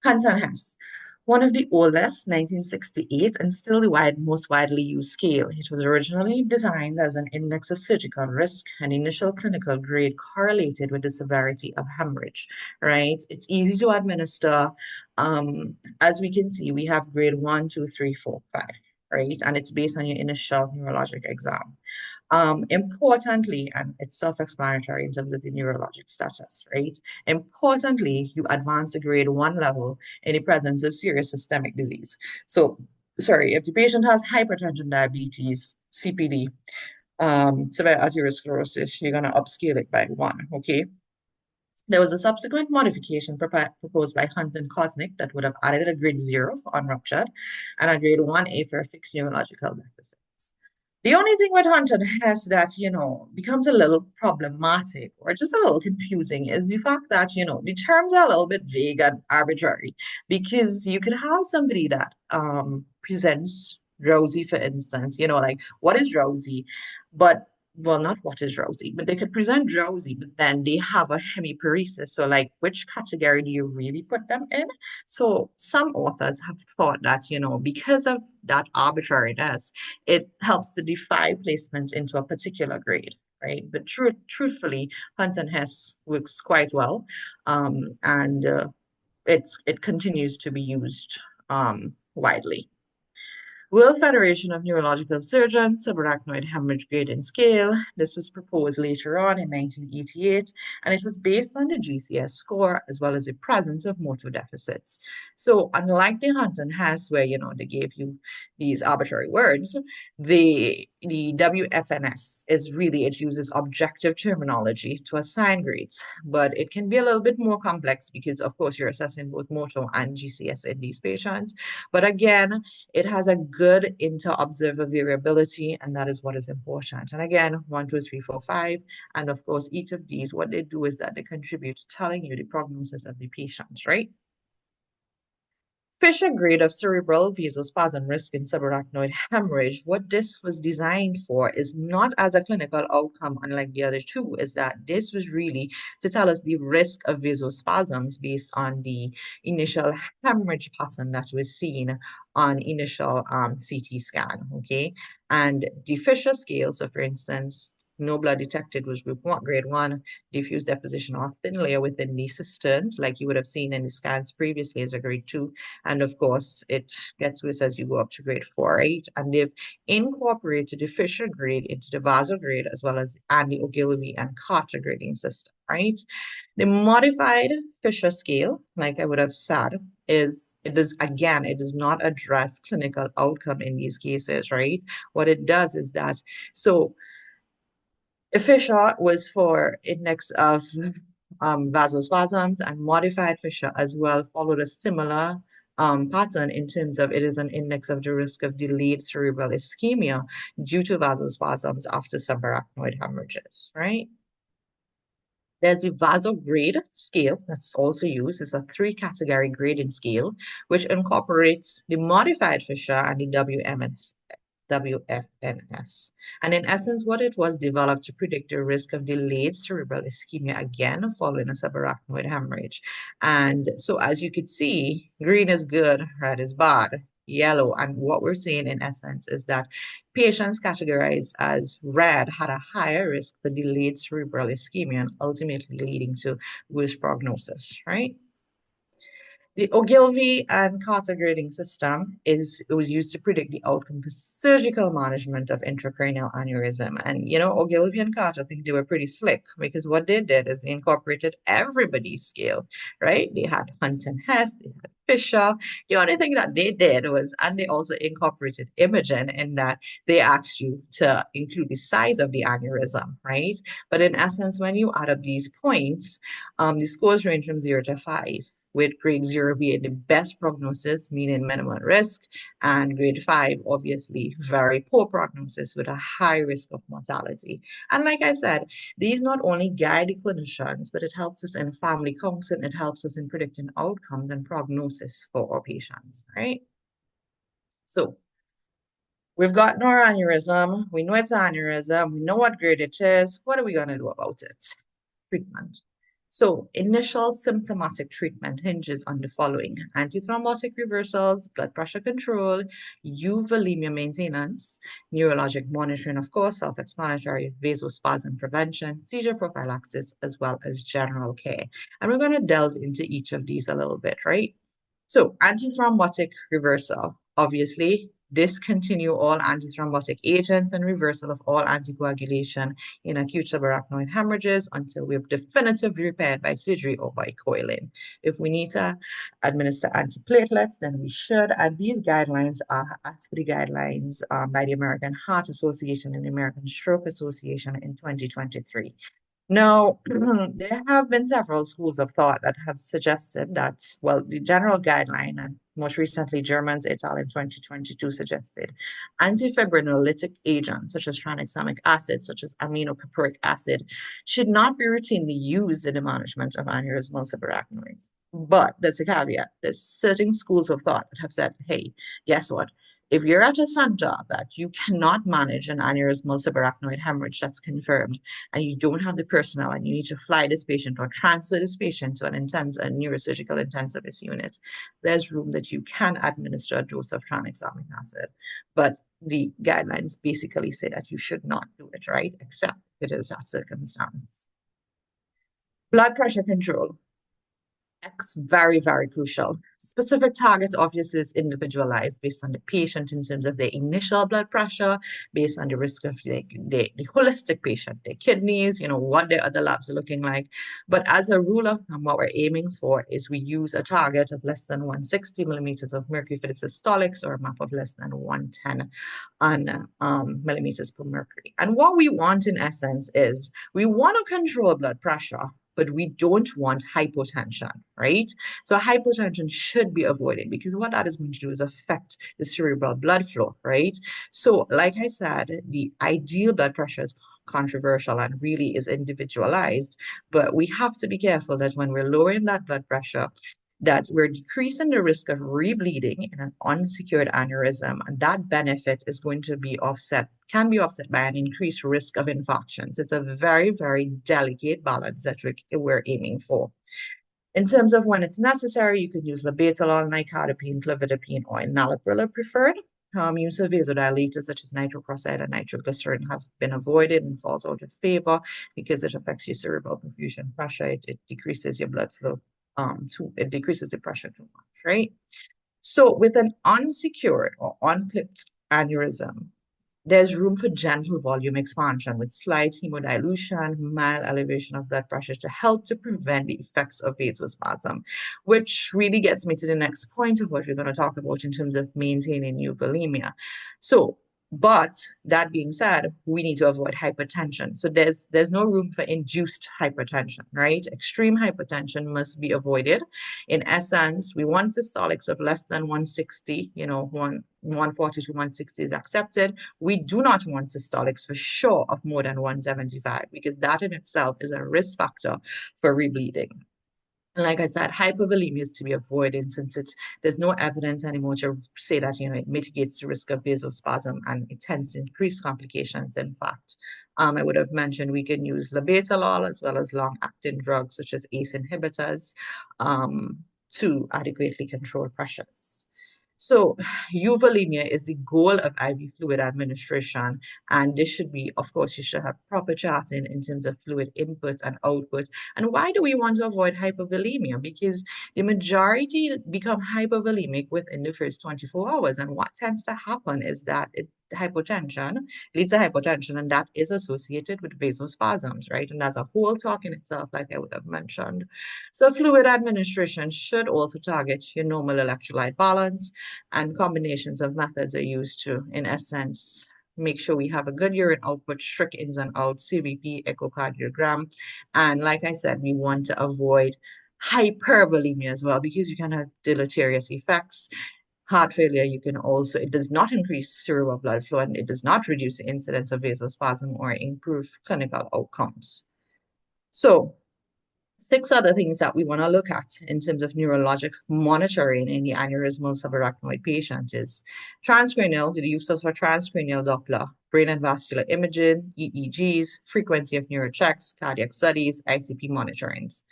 Hansen Hess, one of the oldest, 1968, and still the most widely used scale. It was originally designed as an index of surgical risk and initial clinical grade correlated with the severity of hemorrhage, right? It's easy to administer. As we can see, we have grade 1, 2, 3, 4, 5. right? And it's based on your initial neurologic exam. Importantly, and it's self-explanatory in terms of the neurologic status, right? Importantly, you advance to grade one level in the presence of serious systemic disease. So, sorry, if the patient has hypertension, diabetes, CPD, severe atherosclerosis, you're going to upscale it by one, okay? There was a subsequent modification proposed by Hunt and Kosnick that would have added a grade zero for unruptured and a grade 1A for fixed neurological deficits. The only thing with Hunter has that, becomes a little problematic or just a little confusing is the fact that, the terms are a little bit vague and arbitrary because you could have somebody that presents drowsy, for instance, like what is drowsy? But well, not what is drowsy, but they could present drowsy, but then they have a hemiparesis. So, like, which category do you really put them in? So, some authors have thought that, because of that arbitrariness, it helps to defy placement into a particular grade, right? But truthfully, Hunt and Hess works quite well, and it continues to be used widely. World Federation of Neurological Surgeons, Subarachnoid Hemorrhage Grading Scale. This was proposed later on in 1988, and it was based on the GCS score as well as the presence of motor deficits. So, unlike the Hunt and Hess, where they gave you these arbitrary words, the WFNS is really it uses objective terminology to assign grades, but it can be a little bit more complex because, of course, you're assessing both motor and GCS in these patients. But again, it has a good inter-observer variability, and that is what is important. And again, 1, 2, 3, 4, 5. And of course, each of these, what they do is that they contribute to telling you the prognosis of the patient, right? Fisher grade of cerebral vasospasm risk in subarachnoid hemorrhage, what this was designed for is not as a clinical outcome, unlike the other two, is that this was really to tell us the risk of vasospasms based on the initial hemorrhage pattern that was seen on initial CT scan, okay? And the Fisher scale, so for instance, no blood detected was group one, grade one, diffuse deposition or thin layer within the cisterns, like you would have seen in the scans previously as a grade two. And of course, it gets worse as you go up to grade 4, right? And they've incorporated the Fisher grade into the Vaso grade as well as and the Ogilvy and Carter grading system, right? The modified Fisher scale, like I would have said, it does not address clinical outcome in these cases, right? What it does is that so Fisher was for index of vasospasms, and modified Fisher as well followed a similar pattern in terms of it is an index of the risk of delayed cerebral ischemia due to vasospasms after subarachnoid hemorrhages, right? There's the Vaso grade scale that's also used. It's a three-category grading scale, which incorporates the modified Fisher and the WFNS. And in essence, what it was developed to predict the risk of delayed cerebral ischemia again following a subarachnoid hemorrhage. And so as you could see, green is good, red is bad, yellow. And what we're seeing in essence is that patients categorized as red had a higher risk for delayed cerebral ischemia and ultimately leading to worse prognosis, right? The Ogilvy and Carter grading system it was used to predict the outcome for surgical management of intracranial aneurysm. And Ogilvy and Carter, I think they were pretty slick because what they did is they incorporated everybody's scale, right? They had Hunt and Hess, they had Fisher. The only thing that they did was, and they also incorporated imaging in that they asked you to include the size of the aneurysm, right? But in essence, when you add up these points, the scores range from 0 to 5, with grade 0 being the best prognosis, meaning minimal risk, and grade 5, obviously, very poor prognosis with a high risk of mortality. And like I said, these not only guide the clinicians, but it helps us in family counseling, it helps us in predicting outcomes and prognosis for our patients, right? So we've got neuroaneurysm, we know it's an aneurysm, we know what grade it is, what are we going to do about it? Treatment. So, initial symptomatic treatment hinges on the following: antithrombotic reversals, blood pressure control, euvolemia maintenance, neurologic monitoring, of course, self-explanatory, vasospasm prevention, seizure prophylaxis, as well as general care. And we're going to delve into each of these a little bit, right? So, antithrombotic reversal. Obviously, discontinue all antithrombotic agents and reversal of all anticoagulation in acute subarachnoid hemorrhages until we have definitively repaired by surgery or by coiling. If we need to administer antiplatelets, then we should. And these guidelines are as per the guidelines by the American Heart Association and the American Stroke Association in 2023. Now, there have been several schools of thought that have suggested that, well, the general guideline, and most recently Germans et al. In 2022 suggested antifibrinolytic agents such as tranexamic acid, such as aminopipric acid, should not be routinely used in the management of aneurysmal subarachnoids. But there's a caveat. There's certain schools of thought that have said, hey, guess what? If you're at a center that you cannot manage an aneurysmal subarachnoid hemorrhage that's confirmed, and you don't have the personnel and you need to fly this patient or transfer this patient to a neurosurgical intensivist unit, there's room that you can administer a dose of tranexamic acid. But the guidelines basically say that you should not do it, right? Except it is that circumstance. Blood pressure control. Very, very crucial. Specific target obviously is individualized based on the patient in terms of their initial blood pressure, based on the risk of the holistic patient, their kidneys, what their other labs are looking like. But as a rule of thumb, what we're aiming for is we use a target of less than 160 millimeters of mercury for the systolics or a map of less than 110 on millimeters per mercury. And what we want in essence is we want to control blood pressure, but we don't want hypotension, right? So hypotension should be avoided because what that is going to do is affect the cerebral blood flow, right? So like I said, the ideal blood pressure is controversial and really is individualized, but we have to be careful that when we're lowering that blood pressure, that we're decreasing the risk of rebleeding in an unsecured aneurysm, and that benefit is going to be offset, can be offset by an increased risk of infarctions. It's a very, very delicate balance that we're aiming for. In terms of when it's necessary, you can use labetalol, nicardipine, clofidipine, or enalapril preferred. Use of vasodilators such as nitroprusside and nitroglycerin have been avoided and falls out of favor because it affects your cerebral perfusion pressure. It decreases your blood flow. It decreases the pressure too much, right? So with an unsecured or unclipped aneurysm, there's room for gentle volume expansion with slight hemodilution, mild elevation of blood pressure to help to prevent the effects of vasospasm, which really gets me to the next point of what we're going to talk about in terms of maintaining euvolemia. So, but that being said, we need to avoid hypertension. So there's no room for induced hypertension, right? Extreme hypertension must be avoided. In essence, we want systolics of less than 160, 140 to 160 is accepted. We do not want systolics for sure of more than 175 because that in itself is a risk factor for rebleeding. And like I said, hypovolemia is to be avoided since there's no evidence anymore to say that it mitigates the risk of vasospasm and it tends to increase complications. In fact, I would have mentioned we can use labetalol as well as long-acting drugs such as ACE inhibitors to adequately control pressures. So euvolemia is the goal of IV fluid administration, and this should be, of course, you should have proper charting in terms of fluid inputs and outputs. And why do we want to avoid hypovolemia? Because the majority become hypovolemic within the first 24 hours, and what tends to happen is that hypotension leads to hypotension, and that is associated with vasospasms, right? And that's a whole talk in itself, like I would have mentioned. So fluid administration should also target your normal electrolyte balance, and combinations of methods are used to, in essence, make sure we have a good urine output, strict ins and outs, CBP, echocardiogram. And like I said, we want to avoid hypervolemia as well because you can have deleterious effects. Heart failure, it does not increase cerebral blood flow and it does not reduce the incidence of vasospasm or improve clinical outcomes. So 6 other things that we want to look at in terms of neurologic monitoring in the aneurysmal subarachnoid patient is transcranial, the use of a transcranial Doppler, brain and vascular imaging, EEGs, frequency of neurochecks, cardiac studies, ICP monitorings.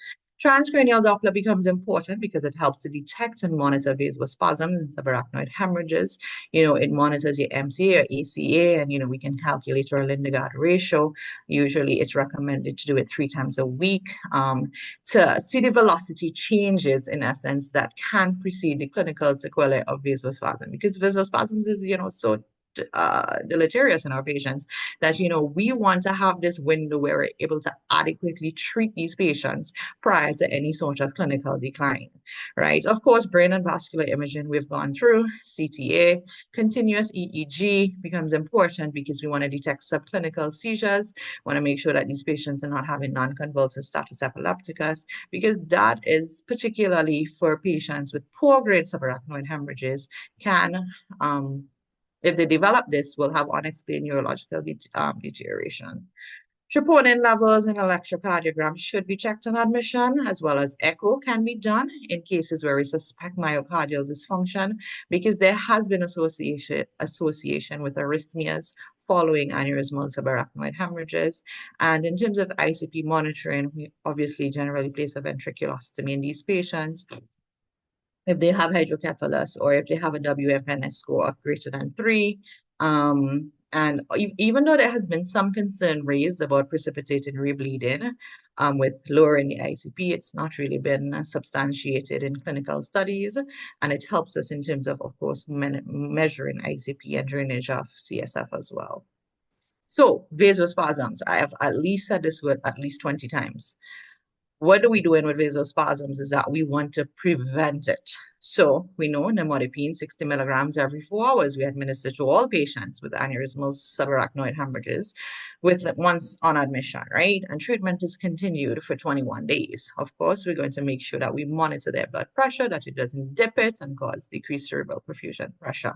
Transcranial Doppler becomes important because it helps to detect and monitor vasospasms and subarachnoid hemorrhages. It monitors your MCA or ACA, and, we can calculate our Lindegaard ratio. Usually it's recommended to do it 3 times a week to see the velocity changes, in essence, that can precede the clinical sequelae of vasospasm, because vasospasms is, so deleterious in our patients that we want to have this window where we're able to adequately treat these patients prior to any sort of clinical decline, right? Of course, brain and vascular imaging we've gone through. CTA, continuous EEG becomes important because we want to detect subclinical seizures. Want to make sure that these patients are not having non-convulsive status epilepticus, because that is particularly for patients with poor grade subarachnoid hemorrhages can if they develop this, will have unexplained neurological deterioration. Troponin levels and electrocardiogram should be checked on admission, as well as echo can be done in cases where we suspect myocardial dysfunction, because there has been association with arrhythmias following aneurysmal subarachnoid hemorrhages. And in terms of ICP monitoring, we obviously generally place a ventriculostomy in these patients if they have hydrocephalus or if they have a WFNS score of greater than 3. And even though there has been some concern raised about precipitated rebleeding with lowering the ICP, it's not really been substantiated in clinical studies. And it helps us in terms of course, measuring ICP and drainage of CSF as well. So vasospasms, I have at least said this word at least 20 times. What are we doing with vasospasms is that we want to prevent it. So we know nimodipine, 60 milligrams every 4 hours, we administer to all patients with aneurysmal subarachnoid hemorrhages once on admission, right? And treatment is continued for 21 days. Of course, we're going to make sure that we monitor their blood pressure, that it doesn't dip it and cause decreased cerebral perfusion pressure.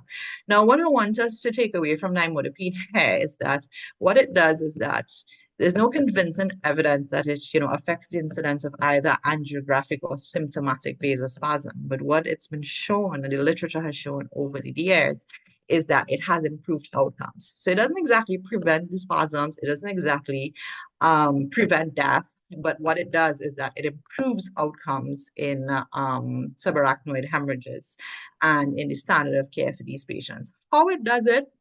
Now, what I want us to take away from nimodipine here is that what it does is that there's no convincing evidence that it, affects the incidence of either angiographic or symptomatic vasospasm. But what it's been shown, and the literature has shown over the years, is that it has improved outcomes. So it doesn't exactly prevent the spasms. It doesn't exactly prevent death. But what it does is that it improves outcomes in subarachnoid hemorrhages and in the standard of care for these patients. How it does it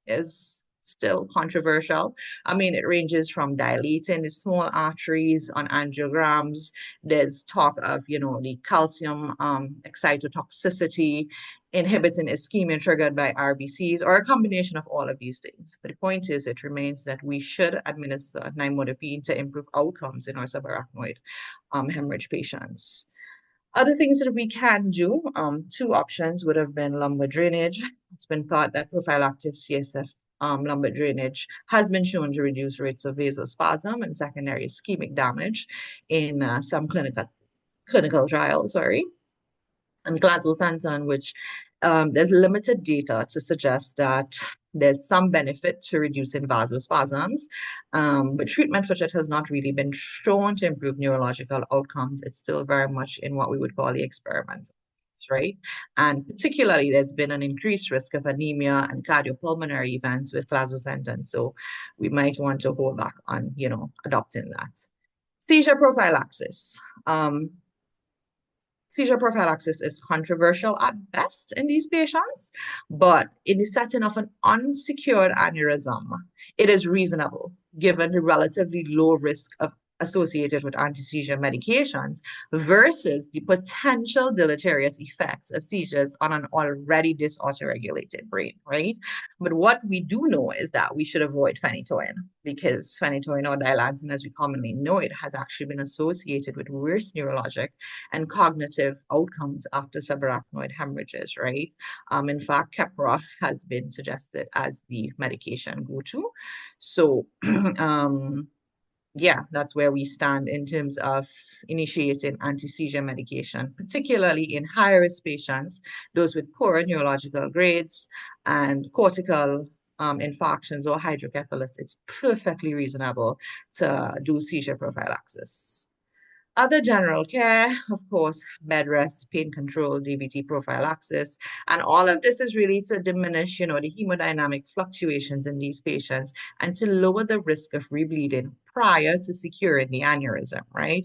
is still controversial. I mean, it ranges from dilating the small arteries on angiograms. There's talk of, the calcium excitotoxicity, inhibiting ischemia triggered by RBCs, or a combination of all of these things. But the point is, it remains that we should administer nimodipine to improve outcomes in our subarachnoid hemorrhage patients. Other things that we can do, 2 options would have been lumbar drainage. It's been thought that prophylactic CSF lumbar drainage has been shown to reduce rates of vasospasm and secondary ischemic damage in some clinical trials, and clazosantan, which there's limited data to suggest that there's some benefit to reducing vasospasms, but treatment for it has not really been shown to improve neurological outcomes. It's still very much in what we would call the experiment, right? And particularly, there's been an increased risk of anemia and cardiopulmonary events with clazosantan. So we might want to hold back on, adopting that. Seizure prophylaxis. Seizure prophylaxis is controversial at best in these patients, but in the setting of an unsecured aneurysm, it is reasonable given the relatively low risk associated with anti-seizure medications versus the potential deleterious effects of seizures on an already dysautoregulated brain, right? But what we do know is that we should avoid phenytoin, because phenytoin, or dilantin as we commonly know it, has actually been associated with worse neurologic and cognitive outcomes after subarachnoid hemorrhages, right? In fact, Keppra has been suggested as the medication go-to. So, yeah, that's where we stand in terms of initiating anti-seizure medication, particularly in high-risk patients, those with poor neurological grades and cortical infarctions or hydrocephalus. It's perfectly reasonable to do seizure prophylaxis. Other general care, of course, bed rest, pain control, DVT prophylaxis, and all of this is really to diminish, the hemodynamic fluctuations in these patients and to lower the risk of rebleeding prior to securing the aneurysm, right?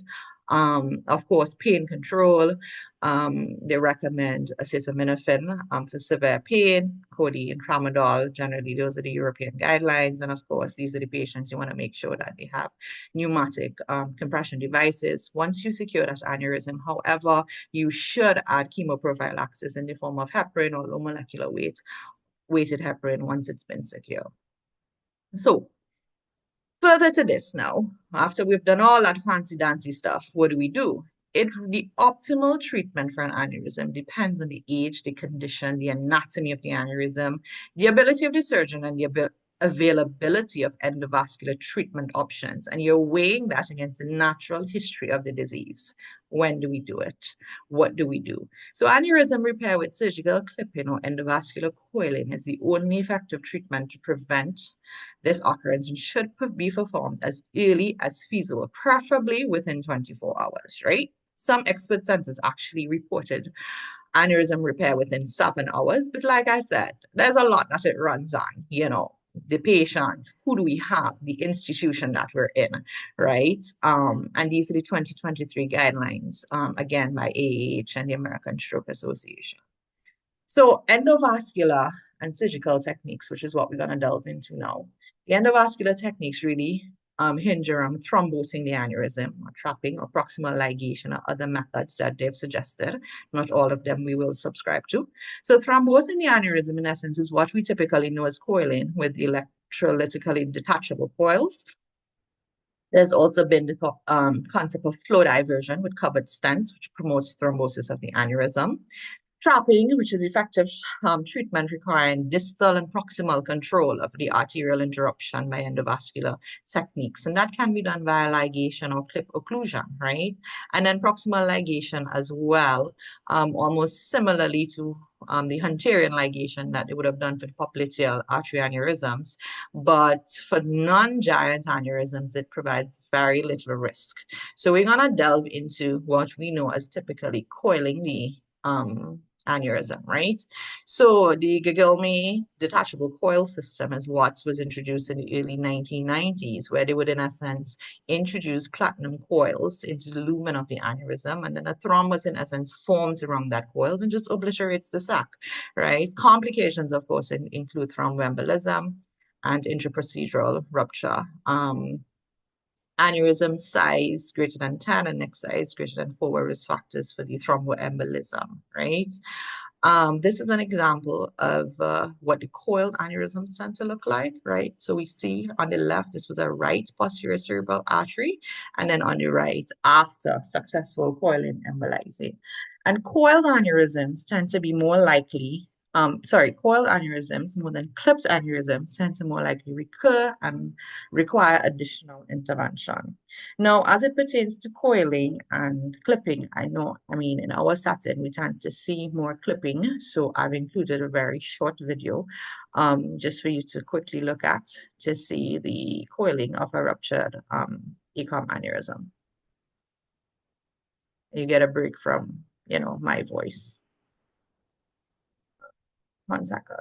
Of course, pain control. They recommend acetaminophen for severe pain, codeine, tramadol. Generally, those are the European guidelines. And of course, these are the patients you want to make sure that they have pneumatic compression devices. Once you secure that aneurysm, however, you should add chemoprophylaxis in the form of heparin or low molecular weighted heparin once it's been secure. So further to this now, after we've done all that fancy dancy stuff, what do? The optimal treatment for an aneurysm depends on the age, the condition, the anatomy of the aneurysm, the ability of the surgeon, and the availability of endovascular treatment options. And you're weighing that against the natural history of the disease. When do we do it? What do we do? So aneurysm repair with surgical clipping or endovascular coiling is the only effective treatment to prevent this occurrence and should be performed as early as feasible, preferably within 24 hours, right? Some expert centers actually reported aneurysm repair within 7 hours, but like I said, there's a lot that it runs on, the patient, who do we have, the institution that we're in, right? And these are the 2023 guidelines, again, by AAH and the American Stroke Association. So endovascular and surgical techniques, which is what we're going to delve into now. The endovascular techniques really hinge around thrombosing the aneurysm, or trapping, or proximal ligation, or other methods that they've suggested. Not all of them we will subscribe to. So thrombosing the aneurysm, in essence, is what we typically know as coiling with electrolytically detachable coils. There's also been the concept of flow diversion with covered stents, which promotes thrombosis of the aneurysm. Trapping, which is effective treatment requiring distal and proximal control of the arterial interruption by endovascular techniques. And that can be done via ligation or clip occlusion, right? And then proximal ligation as well, almost similarly to the Hunterian ligation that they would have done for the popliteal artery aneurysms. But for non-giant aneurysms, it provides very little risk. So we're going to delve into what we know as typically coiling the aneurysm, right? So the Gugelmi detachable coil system is what was introduced in the early 1990s, where they would, in essence, introduce platinum coils into the lumen of the aneurysm, and then a thrombus, in essence, forms around that coils and just obliterates the sac, right? Complications, of course, include thromboembolism and intraprocedural rupture. Aneurysm size greater than 10 and neck size greater than 4 were risk factors for the thromboembolism, right? This is an example of what the coiled aneurysms tend to look like, right? So we see on the left, this was a right posterior cerebral artery, and then on the right, after successful coiling embolizing. And coiled aneurysms tend to be more likely coiled aneurysms more than clipped aneurysms tend to more likely recur and require additional intervention. Now, as it pertains to coiling and clipping, in our setting, we tend to see more clipping. So I've included a very short video just for you to quickly look at to see the coiling of a ruptured ecom aneurysm. You get a break from, my voice. 1 second.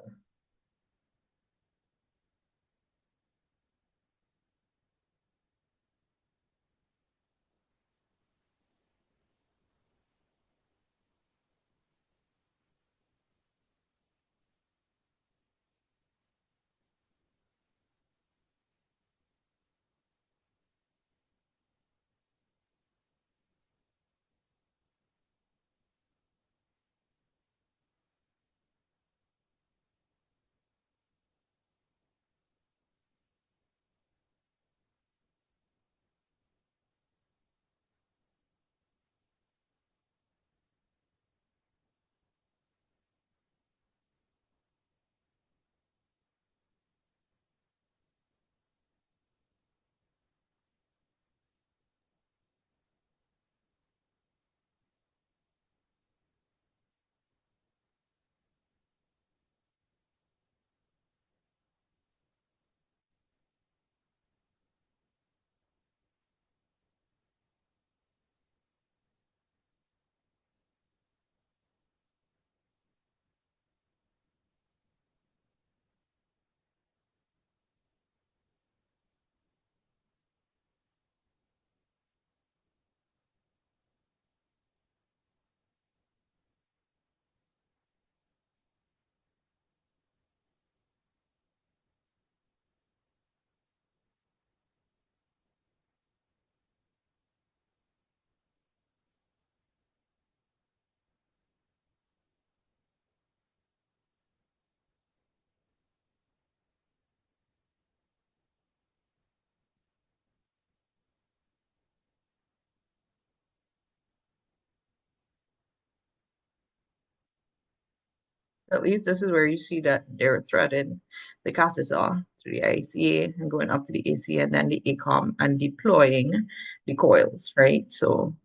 At least this is where you see that they're threading the catheter through the ICA and going up to the AC and then the ACOM and deploying the coils, right? So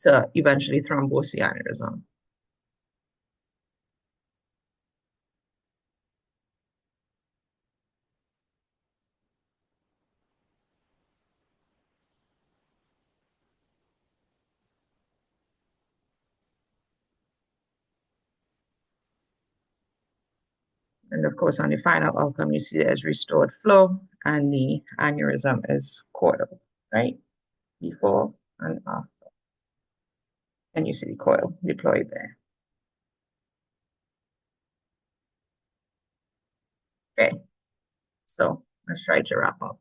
to eventually thrombose the aneurysm. And of course, on the final outcome, you see there's restored flow and the aneurysm is coiled, right? Before and after. And you see the coil deployed there. Okay, so let's try to wrap up.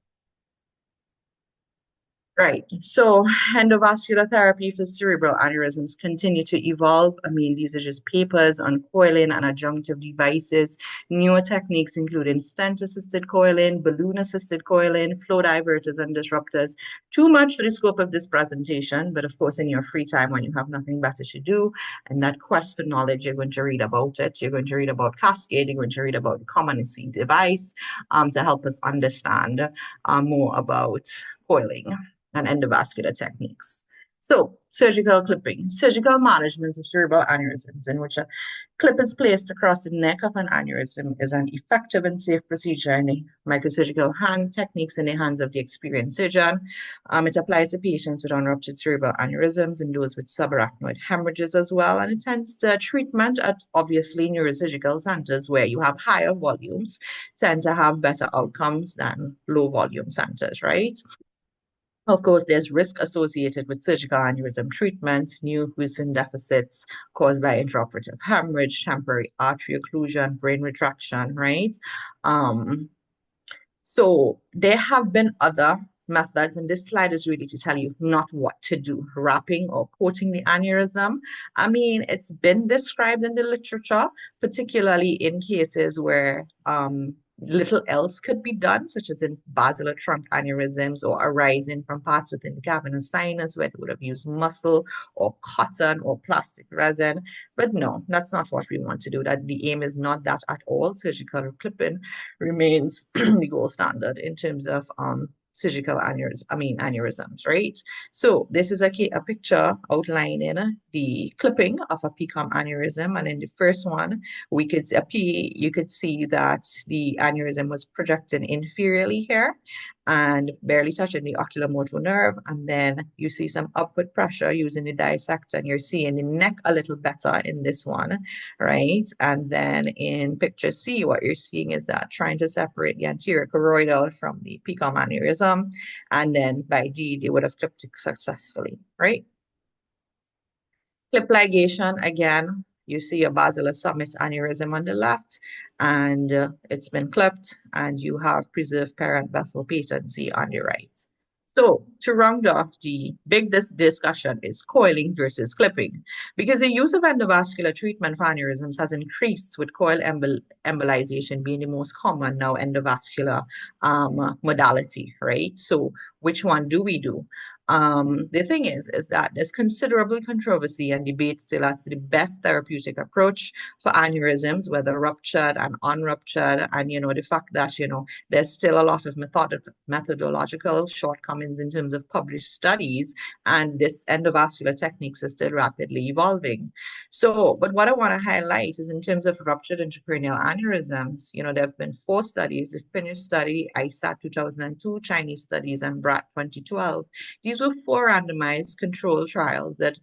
Right. So endovascular therapy for cerebral aneurysms continue to evolve. I mean, these are just papers on coiling and adjunctive devices, newer techniques including stent-assisted coiling, balloon-assisted coiling, flow diverters and disruptors. Too much for the scope of this presentation, but of course, in your free time when you have nothing better to do and that quest for knowledge, you're going to read about it. You're going to read about Cascade. You're going to read about the common seed device to help us understand more about coiling and endovascular techniques. So, surgical clipping, surgical management of cerebral aneurysms, in which a clip is placed across the neck of an aneurysm, is an effective and safe procedure in the microsurgical hand techniques in the hands of the experienced surgeon. It applies to patients with unruptured cerebral aneurysms and those with subarachnoid hemorrhages as well. And it tends to treatment at obviously neurosurgical centers where you have higher volumes, tend to have better outcomes than low volume centers, right? Of course, there's risk associated with surgical aneurysm treatment, new Wilson deficits caused by intraoperative hemorrhage, temporary artery occlusion, brain retraction, right? Um, so there have been other methods, and this slide is really to tell you not what to do, wrapping or coating the aneurysm. I mean, it's been described in the literature, particularly in cases where little else could be done, such as in basilar trunk aneurysms or arising from parts within the cavernous sinus where they would have used muscle or cotton or plastic resin. But no, that's not what we want to do. That the aim is not that at all. Surgical clipping remains the gold standard in terms of surgical aneurysms, right? So this is a picture outlining the clipping of a PCOM aneurysm. And in the first one, you could see that the aneurysm was projecting inferiorly here and barely touching the oculomotor nerve. And then you see some upward pressure using the dissect, and you're seeing the neck a little better in this one, right? And then in picture C, what you're seeing is that trying to separate the anterior choroidal from the PCOM aneurysm. And then by D, they would have clipped it successfully, right? Clip ligation, again, you see a basilar summit aneurysm on the left, and it's been clipped, and you have preserved parent vessel patency on the right. So to round off the big discussion is coiling versus clipping, because the use of endovascular treatment for aneurysms has increased with embolization being the most common now endovascular modality, right? So which one do we do? The thing is that there's considerable controversy and debate still as to the best therapeutic approach for aneurysms, whether ruptured and unruptured, and the fact that there's still a lot of methodological shortcomings in terms of published studies, and this endovascular techniques is still rapidly evolving. So, but what I want to highlight is in terms of ruptured intracranial aneurysms, there have been 4 studies: a Finnish study, ISAT 2002, Chinese studies, and BRAT 2012. These were 4 randomized control trials that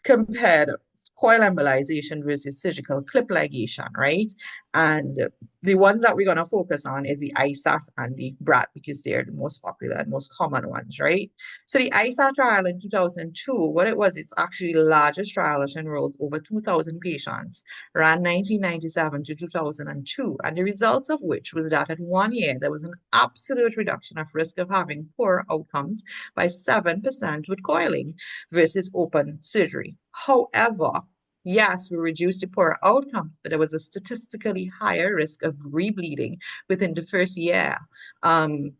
compared coil embolization versus surgical clip ligation, right? And the ones that we're going to focus on is the ISAT and the BRAT because they're the most popular and most common ones, right? So the ISAT trial in 2002, what it was, it's actually the largest trial that enrolled over 2,000 patients, ran 1997 to 2002, and the results of which was that at 1 year, there was an absolute reduction of risk of having poor outcomes by 7% with coiling versus open surgery. However, yes, we reduced the poor outcomes, but there was a statistically higher risk of rebleeding within the first year. Um,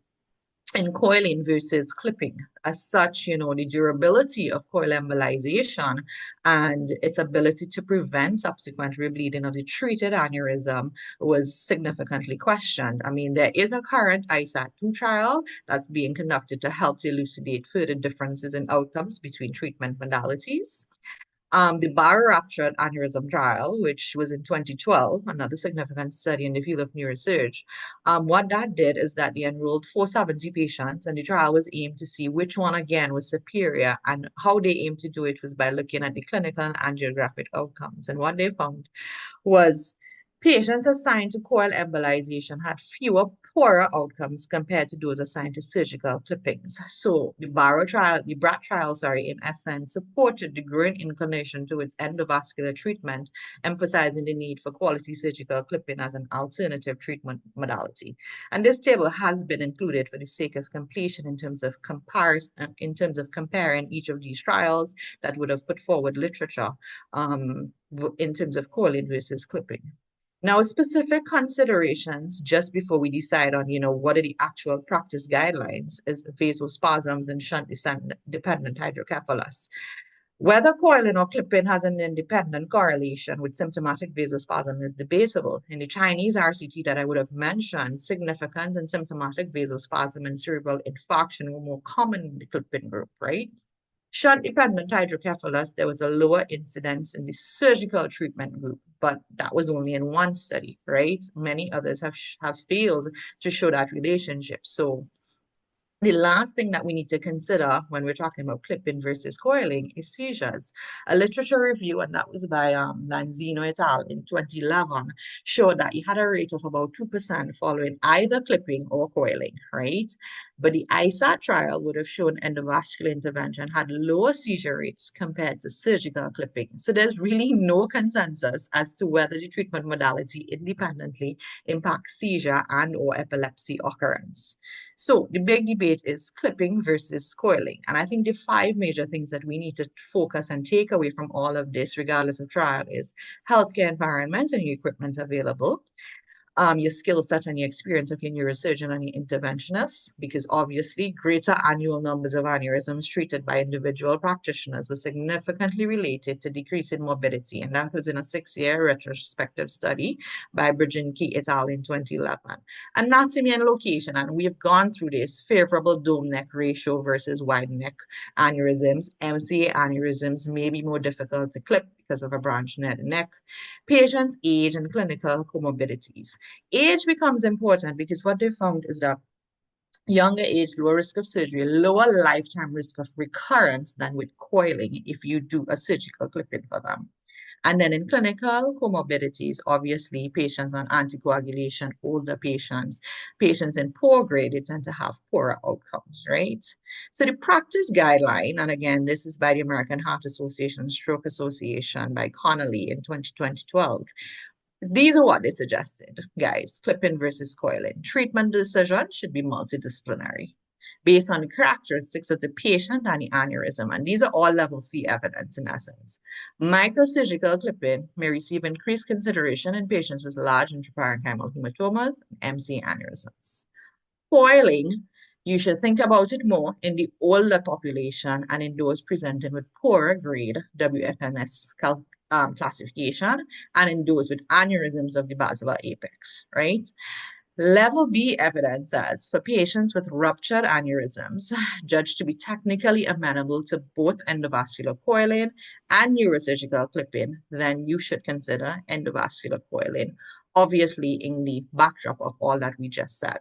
in coiling versus clipping. As such, the durability of coil embolization and its ability to prevent subsequent rebleeding of the treated aneurysm was significantly questioned. I mean, there is a current ISAT-2 trial that's being conducted to help to elucidate further differences in outcomes between treatment modalities. The baroraptured aneurysm trial, which was in 2012, another significant study in the field of neurosurgery. What that did is that they enrolled 470 patients, and the trial was aimed to see which one again was superior. And how they aimed to do it was by looking at the clinical and angiographic outcomes. And what they found was patients assigned to coil embolization had fewer poorer outcomes compared to those assigned to surgical clippings. So the BRAT trial, sorry, in essence, supported the growing inclination towards endovascular treatment, emphasizing the need for quality surgical clipping as an alternative treatment modality. And this table has been included for the sake of completion in terms of comparing each of these trials that would have put forward literature in terms of coiling versus clipping. Now, specific considerations just before we decide on, what are the actual practice guidelines is vasospasms and shunt-dependent hydrocephalus. Whether coiling or clipping has an independent correlation with symptomatic vasospasm is debatable. In the Chinese RCT that I would have mentioned, significant and symptomatic vasospasm and cerebral infarction were more common in the clipping group, right? Shunt-dependent hydrocephalus, there was a lower incidence in the surgical treatment group, but that was only in one study, right? Many others have failed to show that relationship. So the last thing that we need to consider when we're talking about clipping versus coiling is seizures. A literature review, and that was by Lanzino et al. In 2011, showed that you had a rate of about 2% following either clipping or coiling, right? But the ISAT trial would have shown endovascular intervention had lower seizure rates compared to surgical clipping. So there's really no consensus as to whether the treatment modality independently impacts seizure and or epilepsy occurrence. So the big debate is clipping versus coiling. And I think the five major things that we need to focus and take away from all of this, regardless of trial, is healthcare environment and your equipment available, your skill set and your experience of your neurosurgeon and your interventionist, because obviously greater annual numbers of aneurysms treated by individual practitioners was significantly related to decrease in morbidity. And that was in a 6-year retrospective study by Brzezinski et al. In 2011. Anatomy and location, and we've gone through this favorable dome neck ratio versus wide neck aneurysms. MCA aneurysms may be more difficult to clip because of a branched neck. Patients' age and clinical comorbidities. Age becomes important because what they found is that younger age, lower risk of surgery, lower lifetime risk of recurrence than with coiling if you do a surgical clipping for them. And then in clinical comorbidities, obviously, patients on anticoagulation, older patients, patients in poor grade, they tend to have poorer outcomes, right? So the practice guideline, and again, this is by the American Heart Association and Stroke Association by Connolly in 2012. These are what they suggested, guys. Clipping versus coiling. Treatment decision should be multidisciplinary based on the characteristics of the patient and the aneurysm. And these are all level C evidence in essence. Microsurgical clipping may receive increased consideration in patients with large intraparenchymal hematomas and MC aneurysms. Coiling, you should think about it more in the older population and in those presenting with poorer grade WFNS classification and in those with aneurysms of the basilar apex, right? Level B evidence says for patients with ruptured aneurysms, judged to be technically amenable to both endovascular coiling and neurosurgical clipping, then you should consider endovascular coiling, obviously in the backdrop of all that we just said.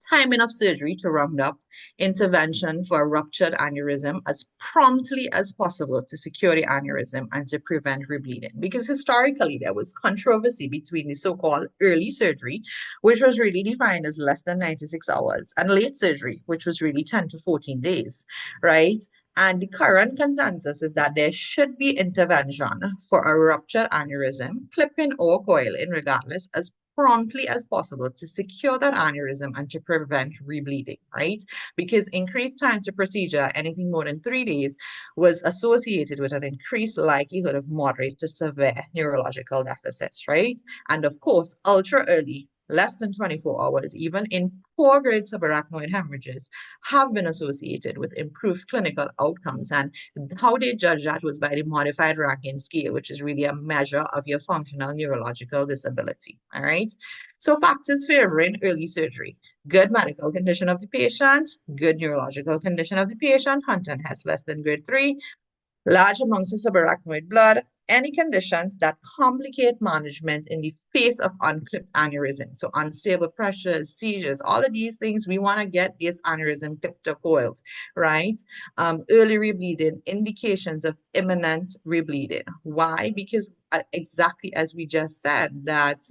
Timing of surgery to round up, intervention for a ruptured aneurysm as promptly as possible to secure the aneurysm and to prevent rebleeding. Because historically, there was controversy between the so-called early surgery, which was really defined as less than 96 hours, and late surgery, which was really 10 to 14 days, right? And the current consensus is that there should be intervention for a ruptured aneurysm, clipping or coiling, regardless, as promptly as possible to secure that aneurysm and to prevent rebleeding, right? Because increased time to procedure, anything more than 3 days, was associated with an increased likelihood of moderate to severe neurological deficits, right? And of course, ultra early less than 24 hours, even in poor grade subarachnoid hemorrhages, have been associated with improved clinical outcomes. And how they judge that was by the modified ranking scale, which is really a measure of your functional neurological disability. All right. So factors favoring early surgery: good medical condition of the patient, good neurological condition of the patient, Hunt and Hess less than grade 3, large amounts of subarachnoid blood, any conditions that complicate management in the face of unclipped aneurysm. So unstable pressures, seizures, all of these things, we want to get this aneurysm clipped or coiled, right? Early rebleeding, indications of imminent rebleeding. Why? Because exactly as we just said, that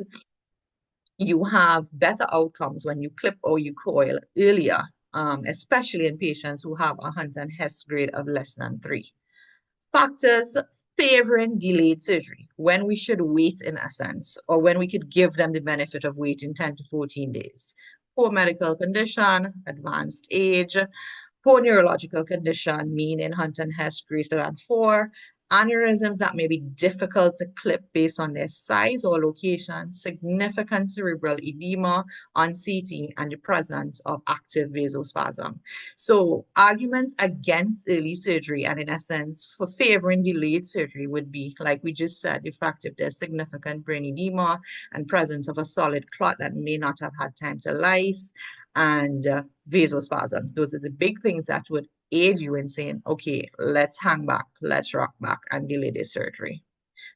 you have better outcomes when you clip or you coil earlier, especially in patients who have a Hunt and Hess grade of less than 3. Factors favoring delayed surgery, when we should wait in essence, or when we could give them the benefit of waiting 10 to 14 days. Poor medical condition, advanced age, poor neurological condition, mean in Hunt and Hess greater than 4, aneurysms that may be difficult to clip based on their size or location, significant cerebral edema on CT, and the presence of active vasospasm. So arguments against early surgery and in essence for favoring delayed surgery would be, like we just said, the fact if there's significant brain edema and presence of a solid clot that may not have had time to lyse, and vasospasms. Those are the big things that would aid you in saying, okay, let's hang back, let's rock back and delay the surgery.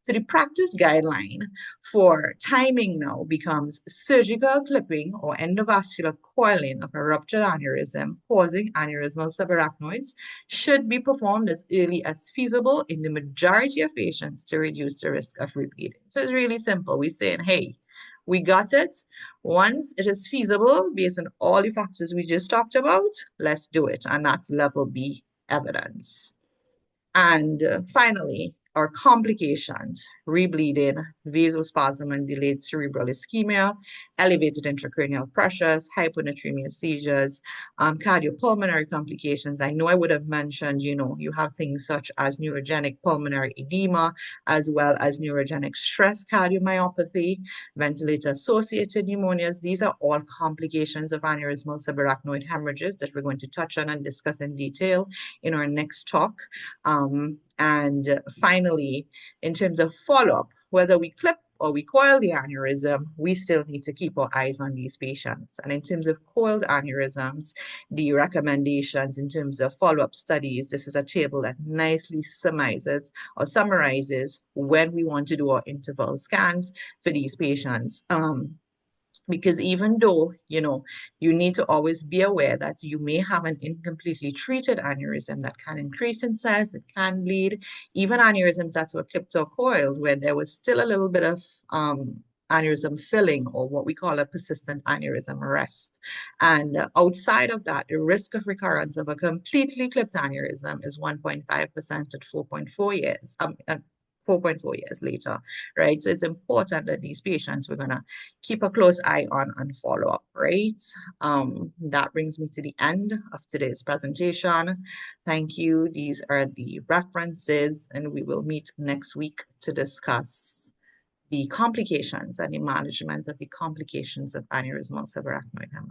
So the practice guideline for timing now becomes surgical clipping or endovascular coiling of a ruptured aneurysm causing aneurysmal subarachnoids should be performed as early as feasible in the majority of patients to reduce the risk of rebleeding. So it's really simple. We're saying, hey, we got it. Once it is feasible, based on all the factors we just talked about, let's do it. And that's level B evidence. And finally, our complications: rebleeding, vasospasm and delayed cerebral ischemia, elevated intracranial pressures, hyponatremia seizures, cardiopulmonary complications. I know I would have mentioned, you have things such as neurogenic pulmonary edema, as well as neurogenic stress cardiomyopathy, ventilator-associated pneumonias. These are all complications of aneurysmal subarachnoid hemorrhages that we're going to touch on and discuss in detail in our next talk. And finally, in terms of follow-up, whether we clip or we coil the aneurysm, we still need to keep our eyes on these patients. And in terms of coiled aneurysms, the recommendations in terms of follow-up studies, this is a table that nicely summarizes when we want to do our interval scans for these patients. Because even though, you need to always be aware that you may have an incompletely treated aneurysm that can increase in size, it can bleed, even aneurysms that were clipped or coiled, where there was still a little bit of aneurysm filling, or what we call a persistent aneurysm arrest. And outside of that, the risk of recurrence of a completely clipped aneurysm is 1.5% at 4.4 years. 4.4 years later, right? So it's important that these patients we're going to keep a close eye on and follow up, right? That brings me to the end of today's presentation. Thank you. These are the references, and we will meet next week to discuss the complications and the management of the complications of aneurysmal subarachnoid hemorrhage.